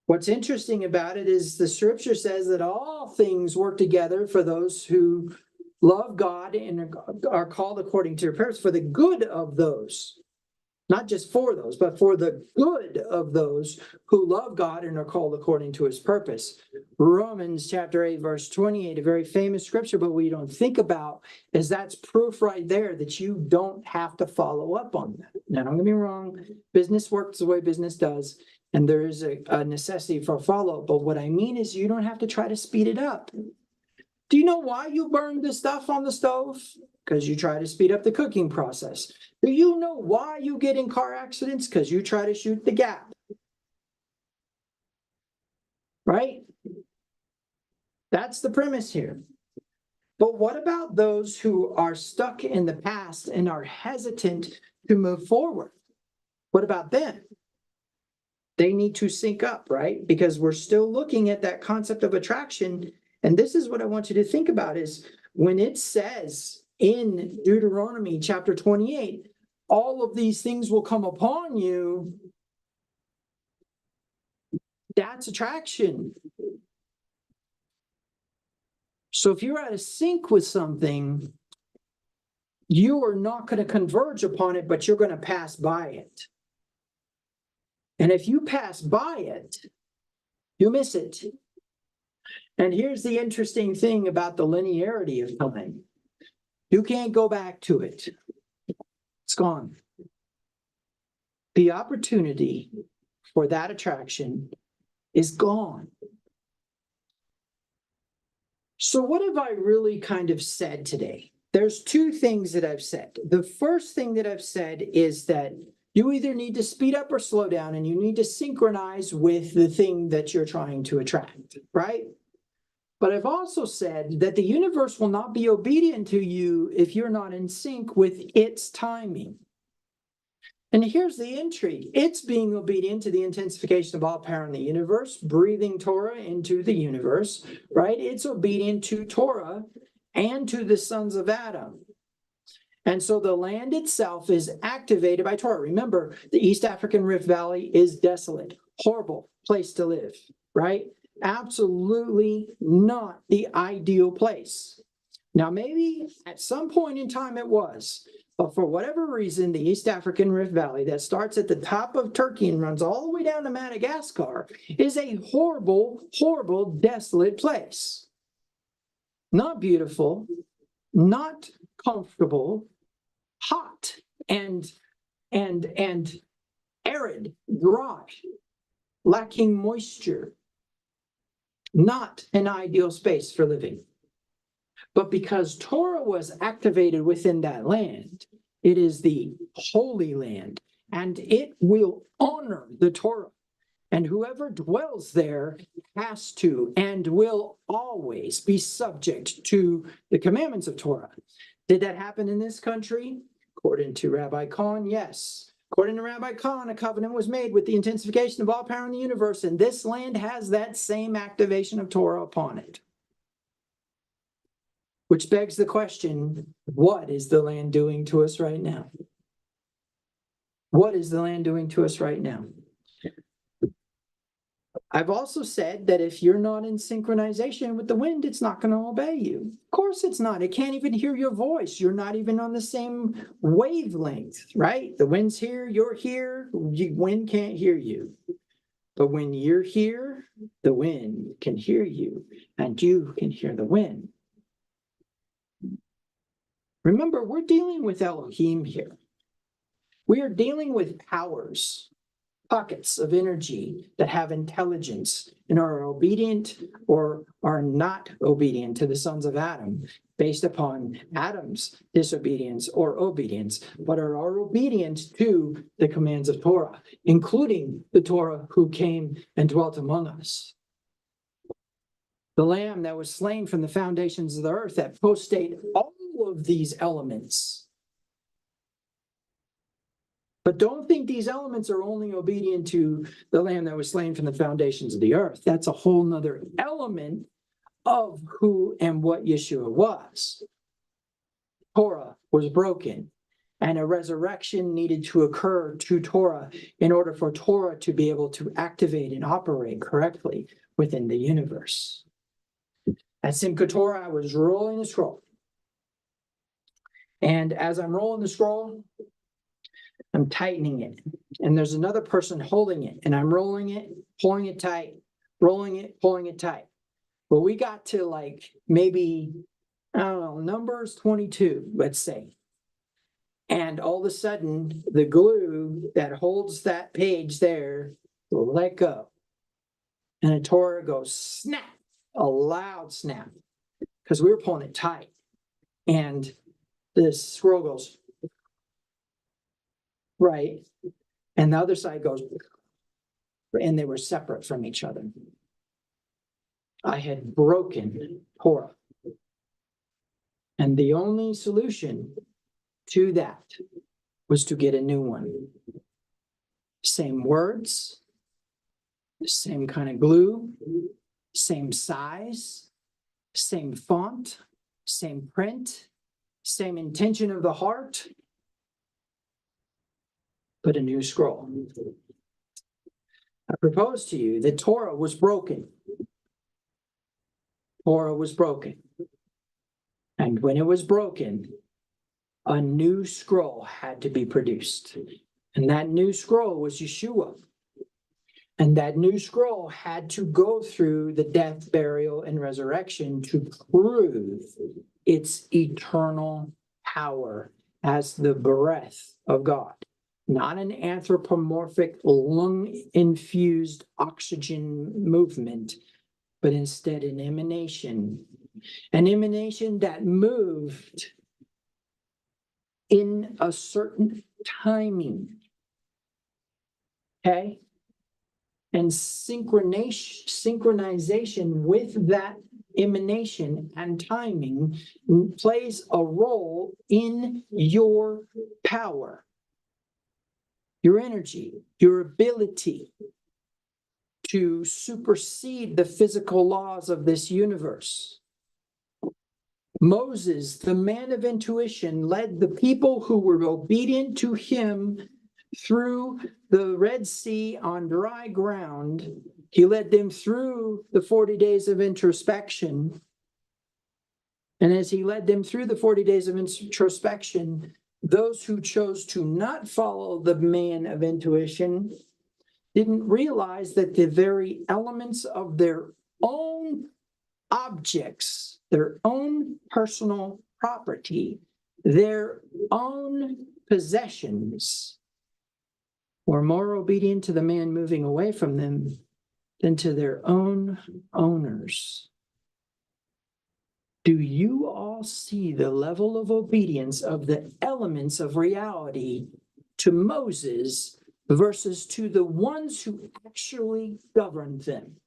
What's interesting about it is the scripture says that all things work together for those who love God and are called according to their purpose, for the good of those, not just for those, but for the good of those who love God and are called according to his purpose. Romans chapter 8, verse 28, a very famous scripture, but what you don't think about is that's proof right there that you don't have to follow up on that. Now, don't get me wrong, business works the way business does, and there is a necessity for follow-up. But what I mean is you don't have to try to speed it up. Do you know why you burn the stuff on the stove? Because you try to speed up the cooking process. Do you know why you get in car accidents? Because you try to shoot the gap. Right? That's the premise here. But what about those who are stuck in the past and are hesitant to move forward? What about them? They need to sync up, right? Because we're still looking at that concept of attraction. And this is what I want you to think about is when it says in Deuteronomy chapter 28, all of these things will come upon you. That's attraction. So if you're out of sync with something, you are not going to converge upon it, but you're going to pass by it. And if you pass by it, you miss it. And here's the interesting thing about the linearity of time. You can't go back to it. It's gone. The opportunity for that attraction is gone. So what have I really kind of said today? There's two things that I've said. The first thing that I've said is that You either need to speed up or slow down, and you need to synchronize with the thing that you're trying to attract, right? But I've also said that the universe will not be obedient to you if you're not in sync with its timing. And here's the intrigue. It's being obedient to the intensification of all power in the universe, breathing Torah into the universe, right? It's obedient to Torah and to the sons of Adam. And so the land itself is activated by Torah. Remember, the East African Rift Valley is desolate, horrible place to live, right? Absolutely not the ideal place. Now, maybe at some point in time it was, but for whatever reason, the East African Rift Valley that starts at the top of Turkey and runs all the way down to Madagascar is a horrible, horrible, desolate place. Not beautiful, not comfortable, hot and arid, dry, lacking moisture. Not an ideal space for living. But because Torah was activated within that land, it is the holy land, and it will honor the Torah. And whoever dwells there has to and will always be subject to the commandments of Torah. Did that happen in this country? According to Rabbi Kahn, yes. According to Rabbi Kahn, a covenant was made with the intensification of all power in the universe, and this land has that same activation of Torah upon it. Which begs the question, what is the land doing to us right now? What is the land doing to us right now? I've also said that if you're not in synchronization with the wind, it's not going to obey you. Of course it's not. It can't even hear your voice. You're not even on the same wavelength, right? The wind's here, you're here, wind can't hear you. But when you're here, the wind can hear you, and you can hear the wind. Remember, we're dealing with Elohim here. We are dealing with powers, pockets of energy that have intelligence and are obedient or are not obedient to the sons of Adam based upon Adam's disobedience or obedience, but are obedient to the commands of Torah, including the Torah who came and dwelt among us. The Lamb that was slain from the foundations of the earth that postdate all of these elements. But don't think these elements are only obedient to the Lamb that was slain from the foundations of the earth. That's a whole nother element of who and what Yeshua was. Torah was broken, and a resurrection needed to occur to Torah in order for Torah to be able to activate and operate correctly within the universe. At Simchat Torah, I was rolling the scroll. And as I'm rolling the scroll, I'm tightening it. And there's another person holding it. And I'm rolling it, pulling it tight, rolling it, pulling it tight. Well, we got to like maybe, I don't know, Numbers 22, let's say. And all of a sudden, the glue that holds that page there will let go. And the Torah goes snap, a loud snap, because we were pulling it tight. And the scroll goes right, and the other side goes, and they were separate from each other. I had broken Torah. And the only solution to that was to get a new one. Same words, same kind of glue, same size, same font, same print, same intention of the heart, but a new scroll. I propose to you that Torah was broken. Torah was broken. And when it was broken, a new scroll had to be produced. And that new scroll was Yeshua. And that new scroll had to go through the death, burial, and resurrection to prove its eternal power as the breath of God. Not an anthropomorphic, lung-infused oxygen movement, but instead an emanation that moved in a certain timing Okay? And synchronization with that emanation and timing plays a role in your power, your energy, your ability to supersede the physical laws of this universe. Moses, the man of intuition, led the people who were obedient to him through the Red Sea on dry ground. He led them through the 40 days of introspection. And as he led them through the 40 days of introspection, those who chose to not follow the man of intuition didn't realize that the very elements of their own objects, their own personal property, their own possessions, were more obedient to the man moving away from them than to their own owners. Do you all see the level of obedience of the elements of reality to Moses versus to the ones who actually governed them?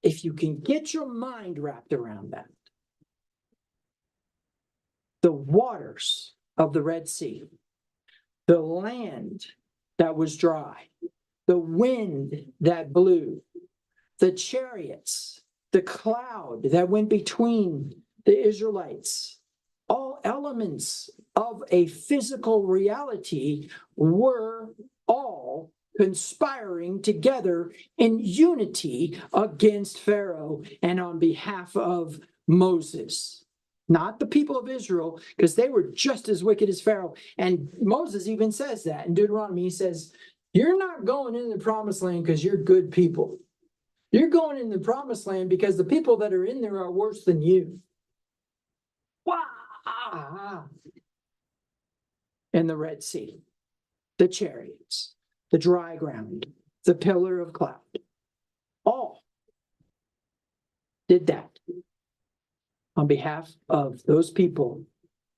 If you can get your mind wrapped around that, the waters of the Red Sea, the land that was dry, the wind that blew, the chariots, the cloud that went between the Israelites, all elements of a physical reality were all conspiring together in unity against Pharaoh and on behalf of Moses. Not the people of Israel, because they were just as wicked as Pharaoh. And Moses even says that in Deuteronomy. He says, you're not going in the promised land because you're good people. You're going in the promised land because the people that are in there are worse than you. Wow. And the Red Sea, the chariots, the dry ground, the pillar of cloud, all did that on behalf of those people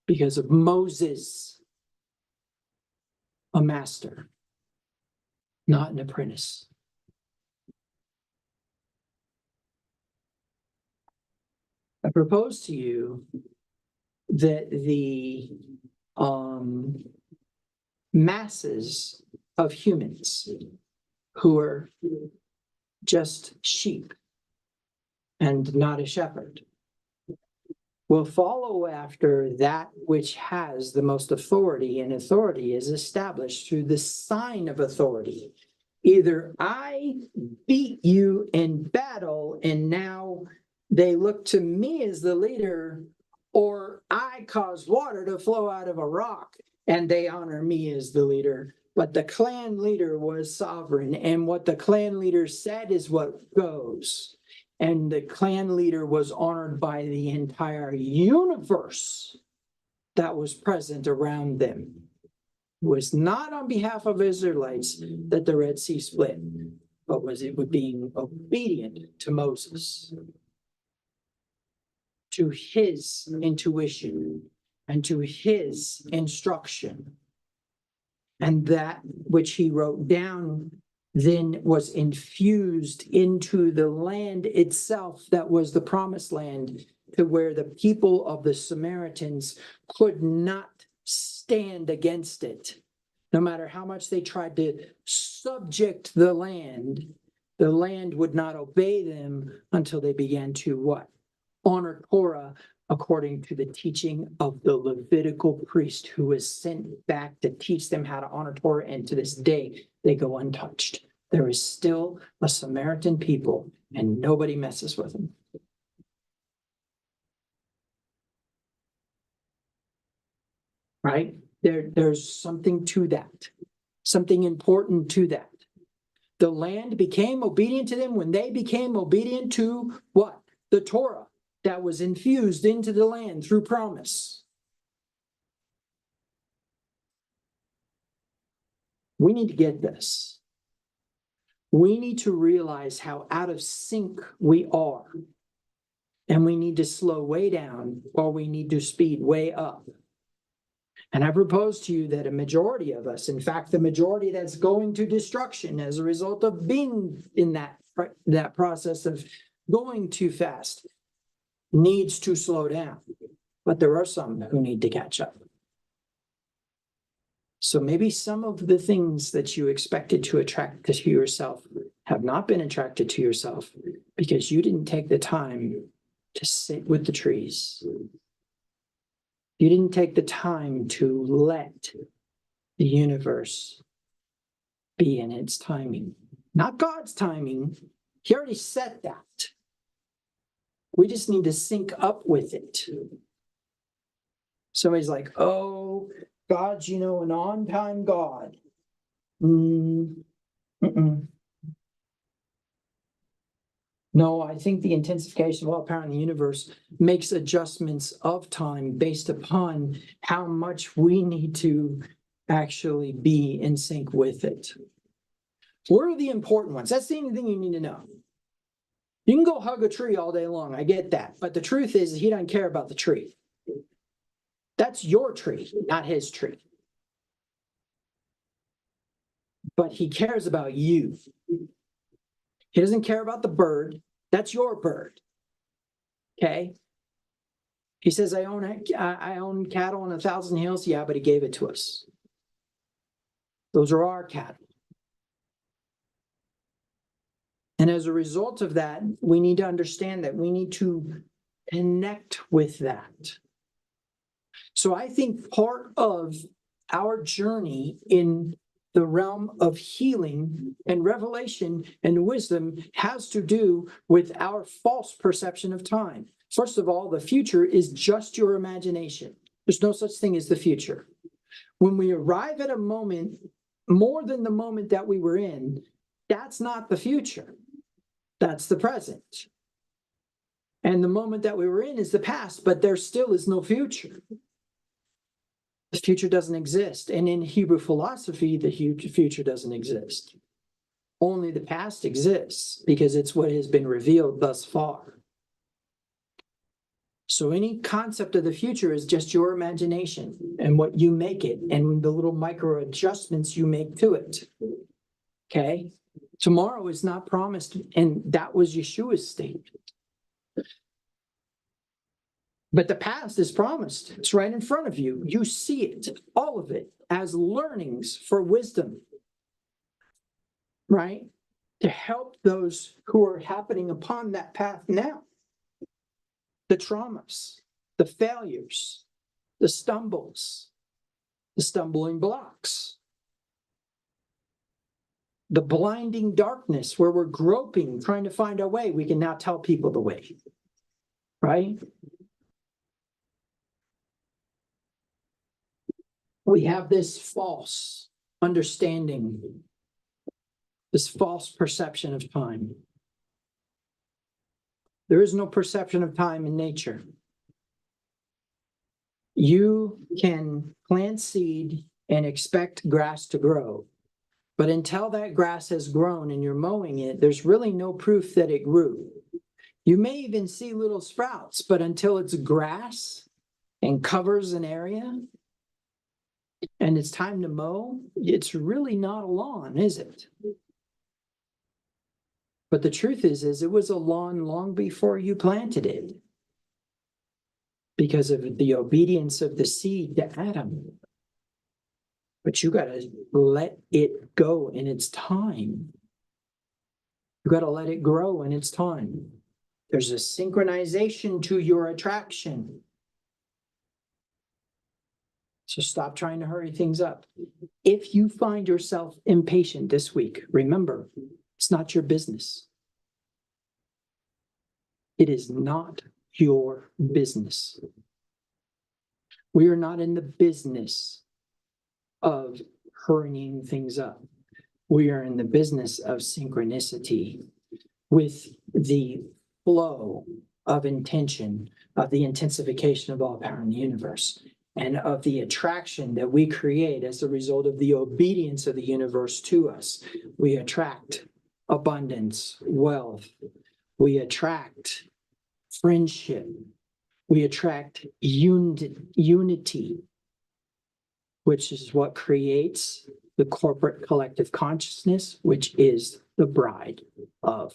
because of Moses, a master, not an apprentice. I propose to you that the masses of humans who are just sheep and not a shepherd will follow after that which has the most authority, and authority is established through the sign of authority. Either I beat you in battle and now they look to me as the leader, or I caused water to flow out of a rock and they honor me as the leader. But the clan leader was sovereign, and what the clan leader said is what goes. And the clan leader was honored by the entire universe that was present around them. It was not on behalf of Israelites that the Red Sea split, but was it being obedient to Moses, to his intuition and to his instruction. And that which he wrote down then was infused into the land itself that was the promised land, to where the people of the Samaritans could not stand against it. No matter how much they tried to subject the land would not obey them until they began to what? Honor Torah according to the teaching of the Levitical priest who was sent back to teach them how to honor Torah, and to this day they go untouched. There is still a Samaritan people and nobody messes with them. Right? There's something to that, something important to that. The land became obedient to them when they became obedient to what? The Torah that was infused into the land through promise. We need to get this. We need to realize how out of sync we are. And we need to slow way down, or we need to speed way up. And I propose to you that a majority of us, in fact, the majority that's going to destruction as a result of being in that process of going too fast, needs to slow down. But there are some who need to catch up. So maybe some of the things that you expected to attract to yourself have not been attracted to yourself because you didn't take the time to sit with the trees. You didn't take the time to let the universe be in its timing. Not God's timing. He already said that. We just need to sync up with it. Somebody's like, oh, God's, an on-time God. No, I think the intensification of all power in the universe makes adjustments of time based upon how much we need to actually be in sync with it. What are the important ones? That's the only thing you need to know. You can go hug a tree all day long. I get that. But the truth is, he doesn't care about the tree. That's your tree, not his tree. But he cares about you. He doesn't care about the bird. That's your bird. Okay? He says, I own cattle on 1,000 hills. Yeah, but he gave it to us. Those are our cattle. And as a result of that, we need to understand that we need to connect with that. So I think part of our journey in the realm of healing and revelation and wisdom has to do with our false perception of time. First of all, the future is just your imagination. There's no such thing as the future. When we arrive at a moment more than the moment that we were in, that's not the future. That's the present. And the moment that we were in is the past, but there still is no future. The future doesn't exist. And in Hebrew philosophy, the future doesn't exist. Only the past exists because it's what has been revealed thus far. So any concept of the future is just your imagination and what you make it and the little micro adjustments you make to it. Okay? Tomorrow is not promised, and that was Yeshua's statement. But the past is promised. It's right in front of you. You see it, all of it, as learnings for wisdom, right? To help those who are happening upon that path now. The traumas, the failures, the stumbles, the stumbling blocks, the blinding darkness where we're groping, trying to find our way. We can now tell people the way, right? We have this false understanding, this false perception of time. There is no perception of time in nature. You can plant seed and expect grass to grow, but until that grass has grown and you're mowing it, there's really no proof that it grew. You may even see little sprouts, but until it's grass and covers an area, and it's time to mow, it's really not a lawn, is it? But the truth is it was a lawn long before you planted it because of the obedience of the seed to Adam. But you got to let it go in its time. You got to let it grow in its time. There's a synchronization to your attraction. So stop trying to hurry things up. If you find yourself impatient this week, remember, it's not your business. It is not your business. We are not in the business of hurrying things up. We are in the business of synchronicity with the flow of intention, of the intensification of all power in the universe, and of the attraction that we create as a result of the obedience of the universe to us. We attract abundance, wealth. We attract friendship. We attract unity. which is what creates the corporate collective consciousness, which is the bride of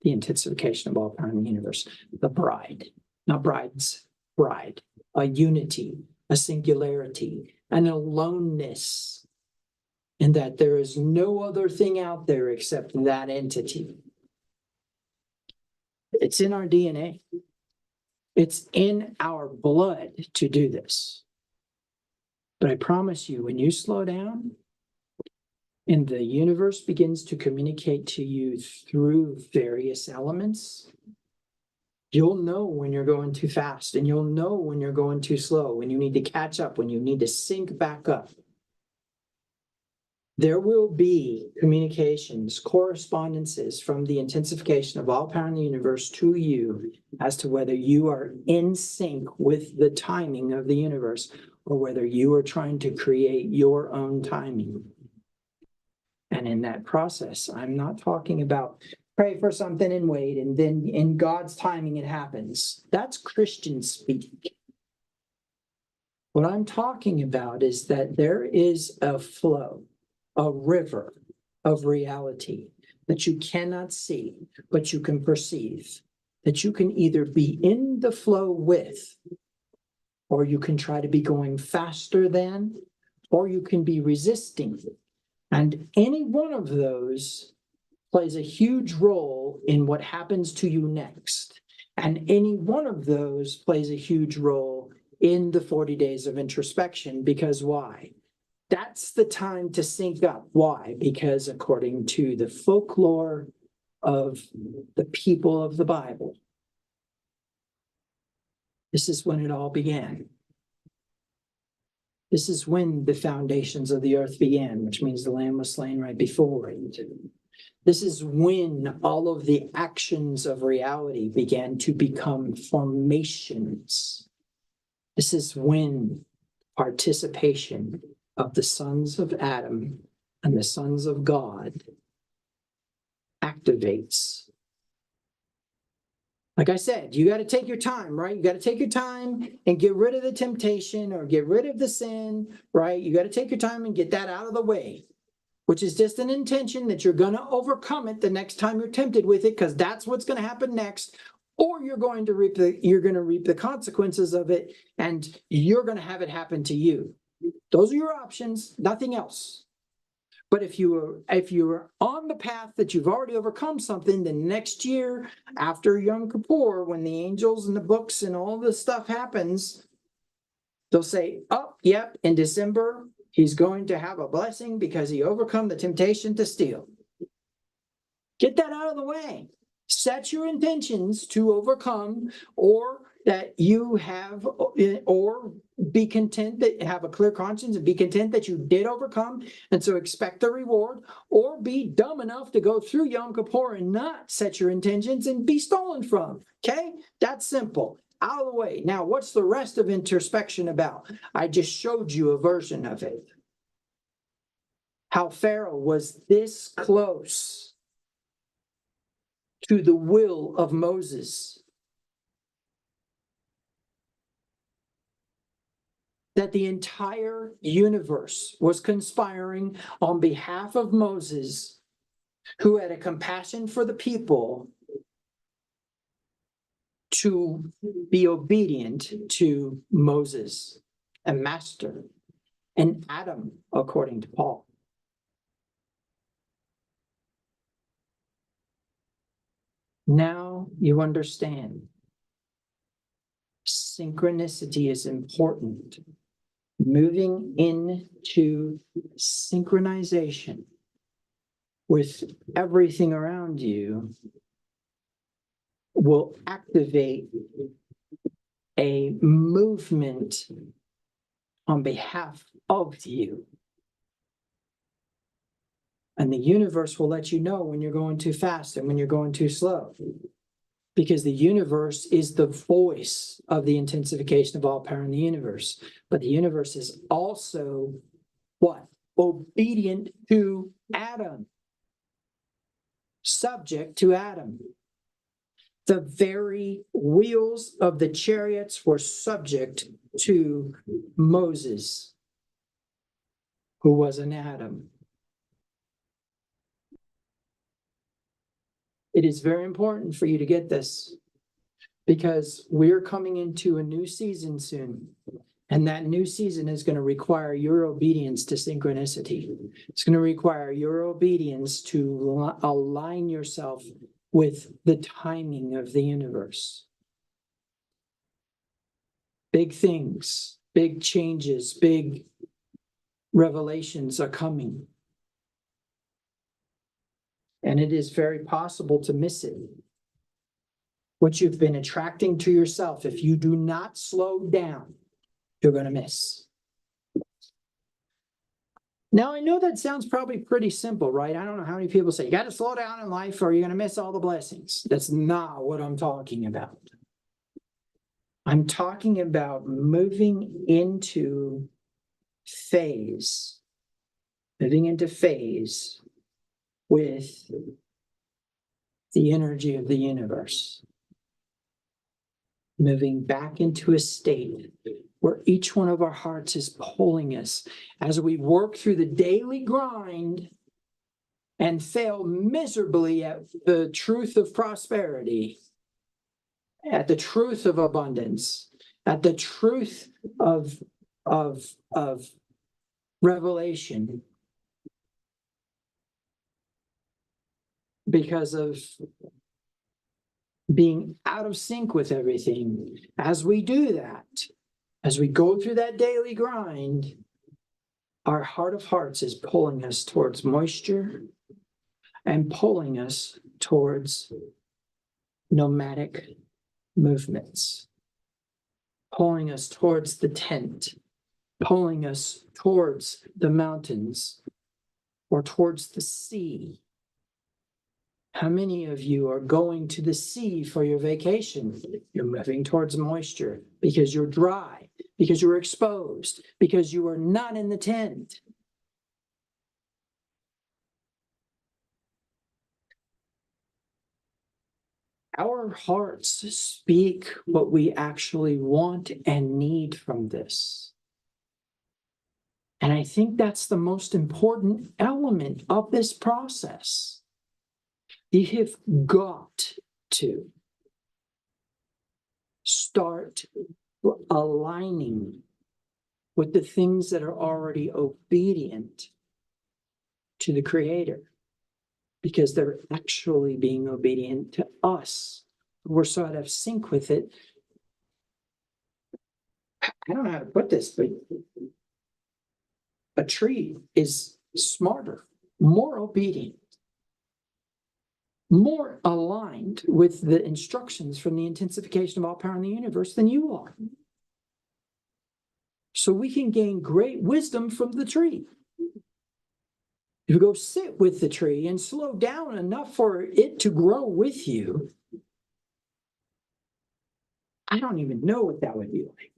the intensification of all power in the universe. The bride, not brides, bride, a unity, a singularity, an aloneness, and that there is no other thing out there except that entity. It's in our DNA. It's in our blood to do this. But I promise you, when you slow down and the universe begins to communicate to you through various elements, you'll know when you're going too fast, and you'll know when you're going too slow, when you need to catch up, when you need to sync back up. There will be communications, correspondences from the intensification of all power in the universe to you as to whether you are in sync with the timing of the universe or whether you are trying to create your own timing. And in that process, I'm not talking about pray for something and wait, and then in God's timing it happens. That's Christian speak. What I'm talking about is that there is a flow, a river of reality that you cannot see, but you can perceive, that you can either be in the flow with, or you can try to be going faster than, or you can be resisting. And any one of those plays a huge role in what happens to you next. And any one of those plays a huge role in the 40 days of introspection. Because why? That's the time to sync up. Why? Because according to the folklore of the people of the Bible, this is when it all began. This is when the foundations of the earth began, which means the Lamb was slain right before it. This is when all of the actions of reality began to become formations. This is when participation of the sons of Adam and the sons of God activates. Like I said, you got to take your time, right? You got to take your time and get rid of the temptation or get rid of the sin, right? You got to take your time and get that out of the way, which is just an intention that you're going to overcome it the next time you're tempted with it, because that's what's going to happen next. Or you're going to reap the consequences of it, and you're going to have it happen to you. Those are your options, nothing else. But if you are on the path that you've already overcome something, then next year after Yom Kippur, when the angels and the books and all this stuff happens, they'll say, "Oh, yep, in December he's going to have a blessing because he overcome the temptation to steal." Get that out of the way. Set your intentions to overcome, or that you have, or be content that have a clear conscience and be content that you did overcome, and so expect the reward, or be dumb enough to go through Yom Kippur and not set your intentions and be stolen from. Okay? That's simple. Out of the way. Now, what's the rest of introspection about? I just showed you a version of it. How Pharaoh was this close to the will of Moses, that the entire universe was conspiring on behalf of Moses, who had a compassion for the people, to be obedient to Moses, a master, and Adam, according to Paul. Now you understand. Synchronicity is important. Moving into synchronization with everything around you will activate a movement on behalf of you. And the universe will let you know when you're going too fast and when you're going too slow. Because the universe is the voice of the intensification of all power in the universe. But the universe is also what? Obedient to Adam. Subject to Adam. The very wheels of the chariots were subject to Moses. who was an atom. It is very important for you to get this, because we're coming into a new season soon. And that new season is going to require your obedience to synchronicity. It's going to require your obedience to align yourself with the timing of the universe. Big things, big changes, big revelations are coming. And it is very possible to miss it. What you've been attracting to yourself, if you do not slow down, you're going to miss. Now, I know that sounds probably pretty simple, right? I don't know how many people say, you got to slow down in life or you're going to miss all the blessings. That's not what I'm talking about. I'm talking about moving into phase with the energy of the universe. Moving back into a state where each one of our hearts is pulling us as we work through the daily grind and fail miserably at the truth of prosperity, at the truth of abundance, at the truth of revelation, because of being out of sync with everything. As we do that, as we go through that daily grind, our heart of hearts is pulling us towards moisture and pulling us towards nomadic movements, pulling us towards the tent, pulling us towards the mountains or towards the sea. How many of you are going to the sea for your vacation? You're moving towards moisture because you're dry, because you're exposed, because you are not in the tent. Our hearts speak what we actually want and need from this. And I think that's the most important element of this process. You have got to start aligning with the things that are already obedient to the Creator, because they're actually being obedient to us. We're so out of sync with it. I don't know how to put this, but a tree is smarter, more obedient, more aligned with the instructions from the intensification of all power in the universe than you are. So we can gain great wisdom from the tree. If you go sit with the tree and slow down enough for it to grow with you, I don't even know what that would be like.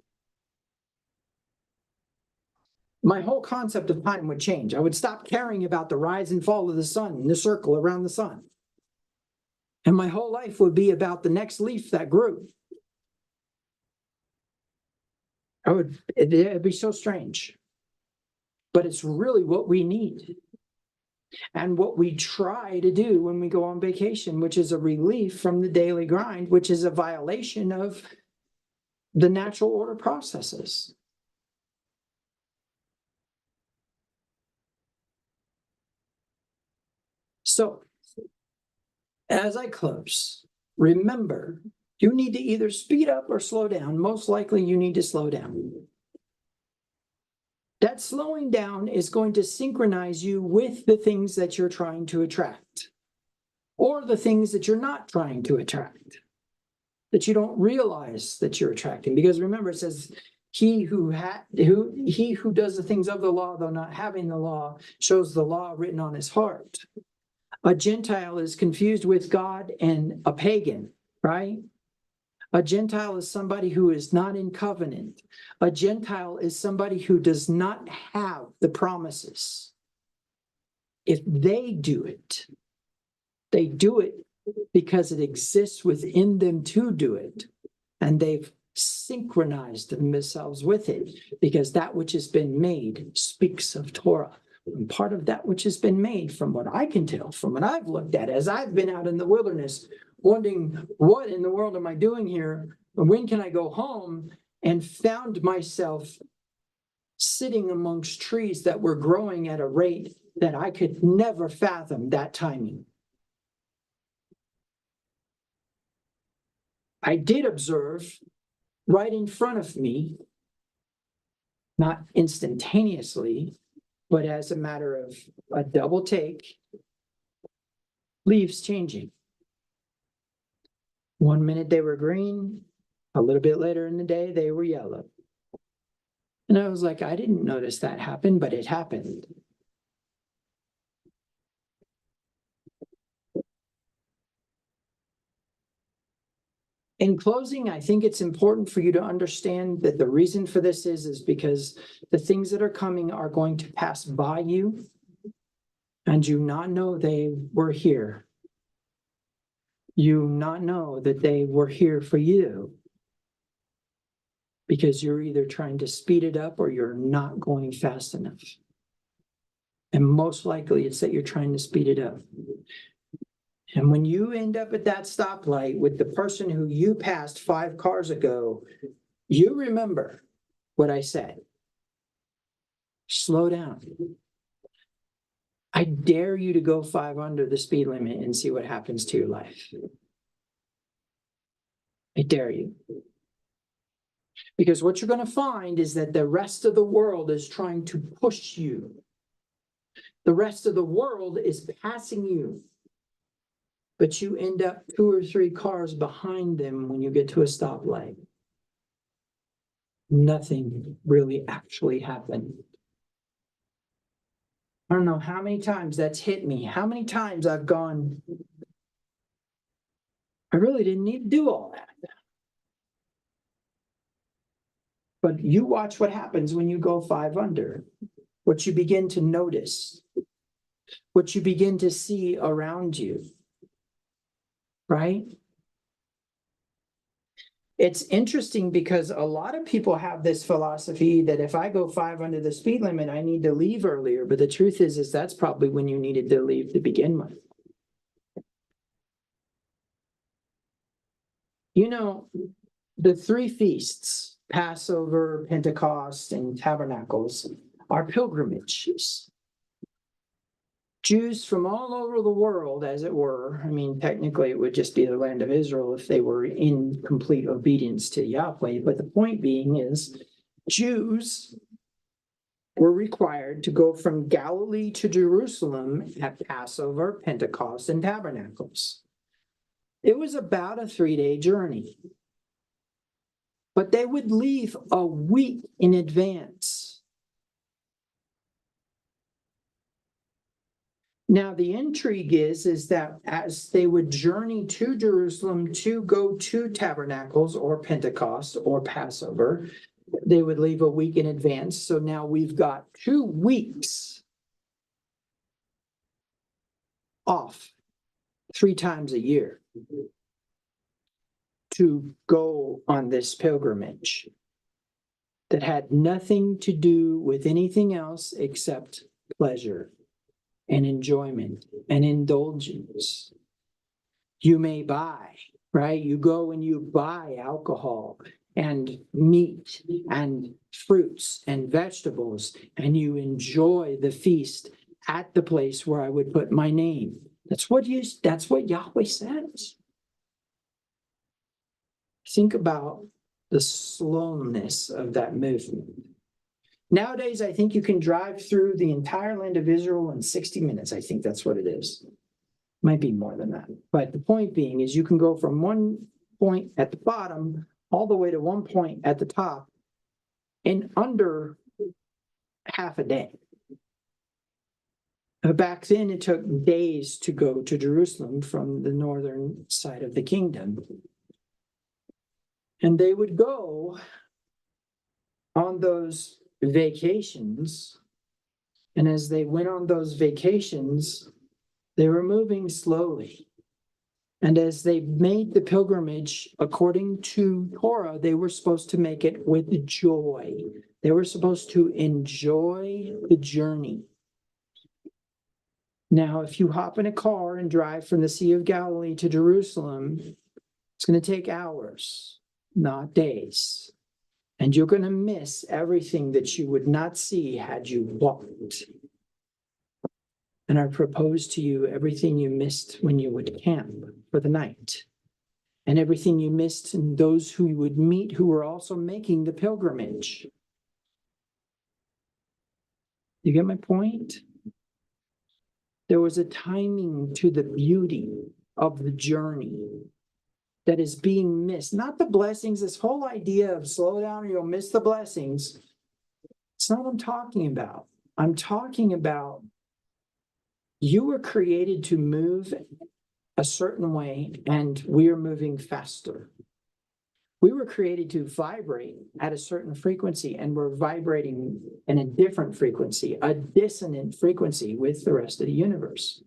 My whole concept of time would change. I would stop caring about the rise and fall of the sun and the circle around the sun. And my whole life would be about the next leaf that grew. It'd be so strange. But it's really what we need. And what we try to do when we go on vacation, which is a relief from the daily grind, which is a violation of the natural order processes. So, as I close, remember, you need to either speed up or slow down. Most likely you need to slow down. That slowing down is going to synchronize you with the things that you're trying to attract, or the things that you're not trying to attract, that you don't realize that you're attracting. Because remember, it says, he who does the things of the law, though not having the law, shows the law written on his heart. A Gentile is confused with God and a pagan, right? A Gentile is somebody who is not in covenant. A Gentile is somebody who does not have the promises. If they do it because it exists within them to do it, and they've synchronize themselves with it, because that which has been made speaks of Torah. And part of that which has been made, from what I can tell, from what I've looked at, as I've been out in the wilderness, wondering, what in the world am I doing here? When can I go home? And found myself sitting amongst trees that were growing at a rate that I could never fathom that timing. I did observe right in front of me, not instantaneously, but as a matter of a double take, leaves changing. 1 minute they were green, a little bit later in the day they were yellow. And I was like, I didn't notice that happen, but it happened. In closing, I think it's important for you to understand that the reason for this is because the things that are coming are going to pass by you, and you not know they were here. You not know that they were here for you, because you're either trying to speed it up or you're not going fast enough. And most likely it's that you're trying to speed it up. And when you end up at that stoplight with the person who you passed 5 cars ago, you remember what I said. Slow down. I dare you to go 5 under the speed limit and see what happens to your life. I dare you. Because what you're going to find is that the rest of the world is trying to push you. The rest of the world is passing you. But you end up 2 or 3 cars behind them when you get to a stoplight. Nothing really actually happened. I don't know how many times that's hit me, how many times I've gone, I really didn't need to do all that. But you watch what happens when you go 5 under, what you begin to notice, what you begin to see around you. Right? It's interesting because a lot of people have this philosophy that if I go 5 under the speed limit, I need to leave earlier. But the truth is that's probably when you needed to leave to begin with. You know, the 3 feasts, Passover, Pentecost, and Tabernacles, are pilgrimages. Jews from all over the world, as it were, I mean, technically it would just be the land of Israel if they were in complete obedience to Yahweh. But the point being is, Jews were required to go from Galilee to Jerusalem at Passover, Pentecost, and Tabernacles. It was about a 3-day journey. But they would leave a week in advance. Now, the intrigue is that as they would journey to Jerusalem to go to Tabernacles or Pentecost or Passover, they would leave a week in advance. So now we've got 2 weeks off 3 times a year to go on this pilgrimage that had nothing to do with anything else except pleasure and enjoyment and indulgence. You may buy, right? You go and you buy alcohol and meat and fruits and vegetables, and you enjoy the feast at the place where I would put my name. That's what Yahweh says. Think about the slowness of that movement. Nowadays, I think you can drive through the entire land of Israel in 60 minutes. I think that's what it is. Might be more than that. But the point being is you can go from one point at the bottom all the way to one point at the top in under half a day. Back then, it took days to go to Jerusalem from the northern side of the kingdom. And they would go on those vacations. And as they went on those vacations, they were moving slowly. And as they made the pilgrimage, according to Torah, they were supposed to make it with joy. They were supposed to enjoy the journey. Now, if you hop in a car and drive from the Sea of Galilee to Jerusalem, it's going to take hours, not days. And you're going to miss everything that you would not see had you walked. And I propose to you everything you missed when you would camp for the night, and everything you missed in those who you would meet who were also making the pilgrimage. You get my point? There was a timing to the beauty of the journey that is being missed. Not the blessings, this whole idea of slow down or you'll miss the blessings. It's not what I'm talking about. I'm talking about you were created to move a certain way, and we are moving faster. We were created to vibrate at a certain frequency, and we're vibrating in a different frequency, a dissonant frequency with the rest of the universe.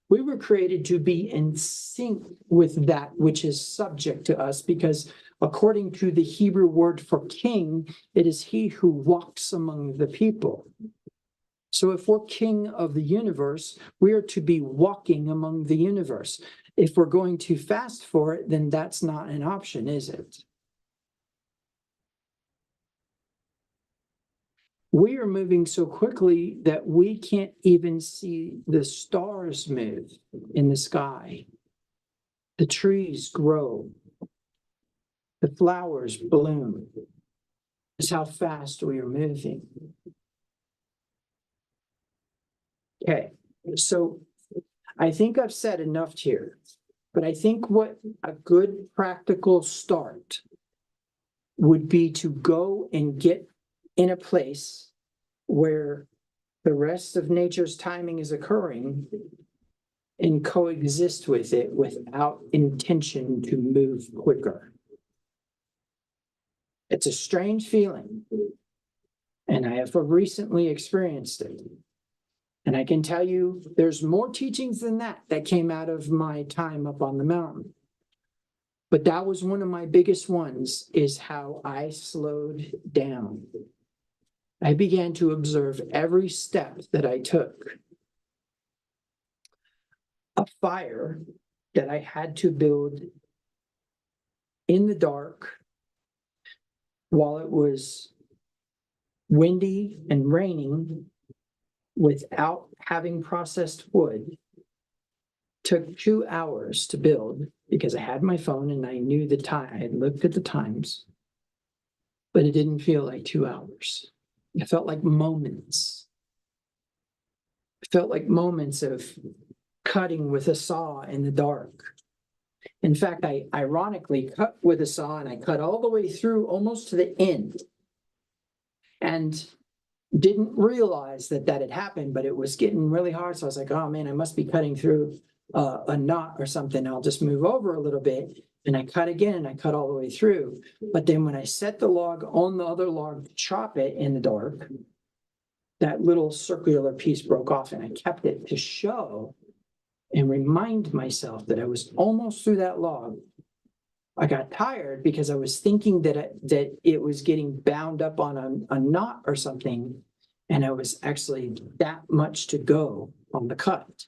We were created to be in sync with that which is subject to us, because according to the Hebrew word for king, it is he who walks among the people. So if we're king of the universe, we are to be walking among the universe. If we're going to fast for it, then that's not an option, is it? We are moving so quickly that we can't even see the stars move in the sky. The trees grow. The flowers bloom. That's how fast we are moving. Okay, so I think I've said enough here, but I think what a good practical start would be to go and get in a place where the rest of nature's timing is occurring and coexist with it without intention to move quicker. It's a strange feeling, and I have recently experienced it. And I can tell you there's more teachings than that came out of my time up on the mountain. But that was one of my biggest ones, is how I slowed down. I began to observe every step that I took. A fire that I had to build in the dark while it was windy and raining without having processed wood took 2 hours to build, because I had my phone and I knew the time. I had looked at the times, but it didn't feel like 2 hours. It felt like moments. It felt like moments of cutting with a saw in the dark. In fact, I ironically cut with a saw, and I cut all the way through almost to the end, and didn't realize that had happened, but it was getting really hard. So I was like, oh man, I must be cutting through a knot or something. I'll just move over a little bit. And I cut again, and I cut all the way through. But then when I set the log on the other log to chop it in the dark, that little circular piece broke off, and I kept it to show and remind myself that I was almost through that log. I got tired because I was thinking that it was getting bound up on a knot or something, and I was actually that much to go on the cut.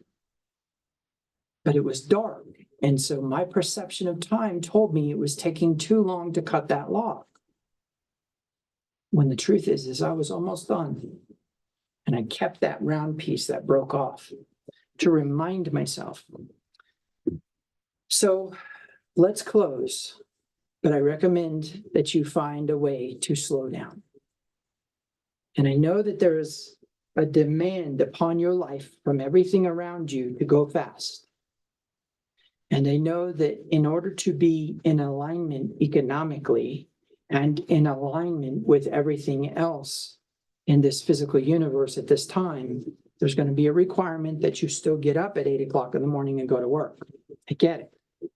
But it was dark, and so my perception of time told me it was taking too long to cut that log. When the truth is I was almost done, and I kept that round piece that broke off to remind myself. So let's close, but I recommend that you find a way to slow down. And I know that there is a demand upon your life from everything around you to go fast. And I know that in order to be in alignment economically and in alignment with everything else in this physical universe at this time, there's going to be a requirement that you still get up at 8 o'clock in the morning and go to work. I get it.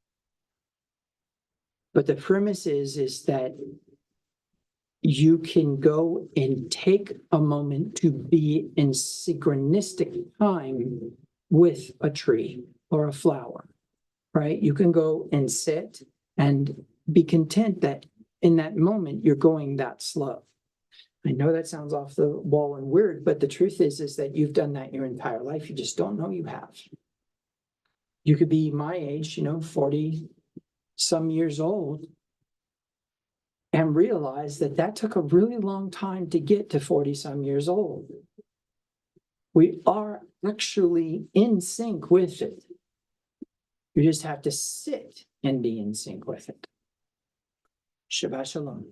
But the premise is that you can go and take a moment to be in synchronistic time with a tree or a flower. right? You can go and sit and be content that in that moment you're going that slow. I know that sounds off the wall and weird, but the truth is that you've done that your entire life. You just don't know you have. You could be my age, 40 some years old, and realize that that took a really long time to get to 40 some years old. We are actually in sync with it. You just have to sit and be in sync with it. Shabbat shalom.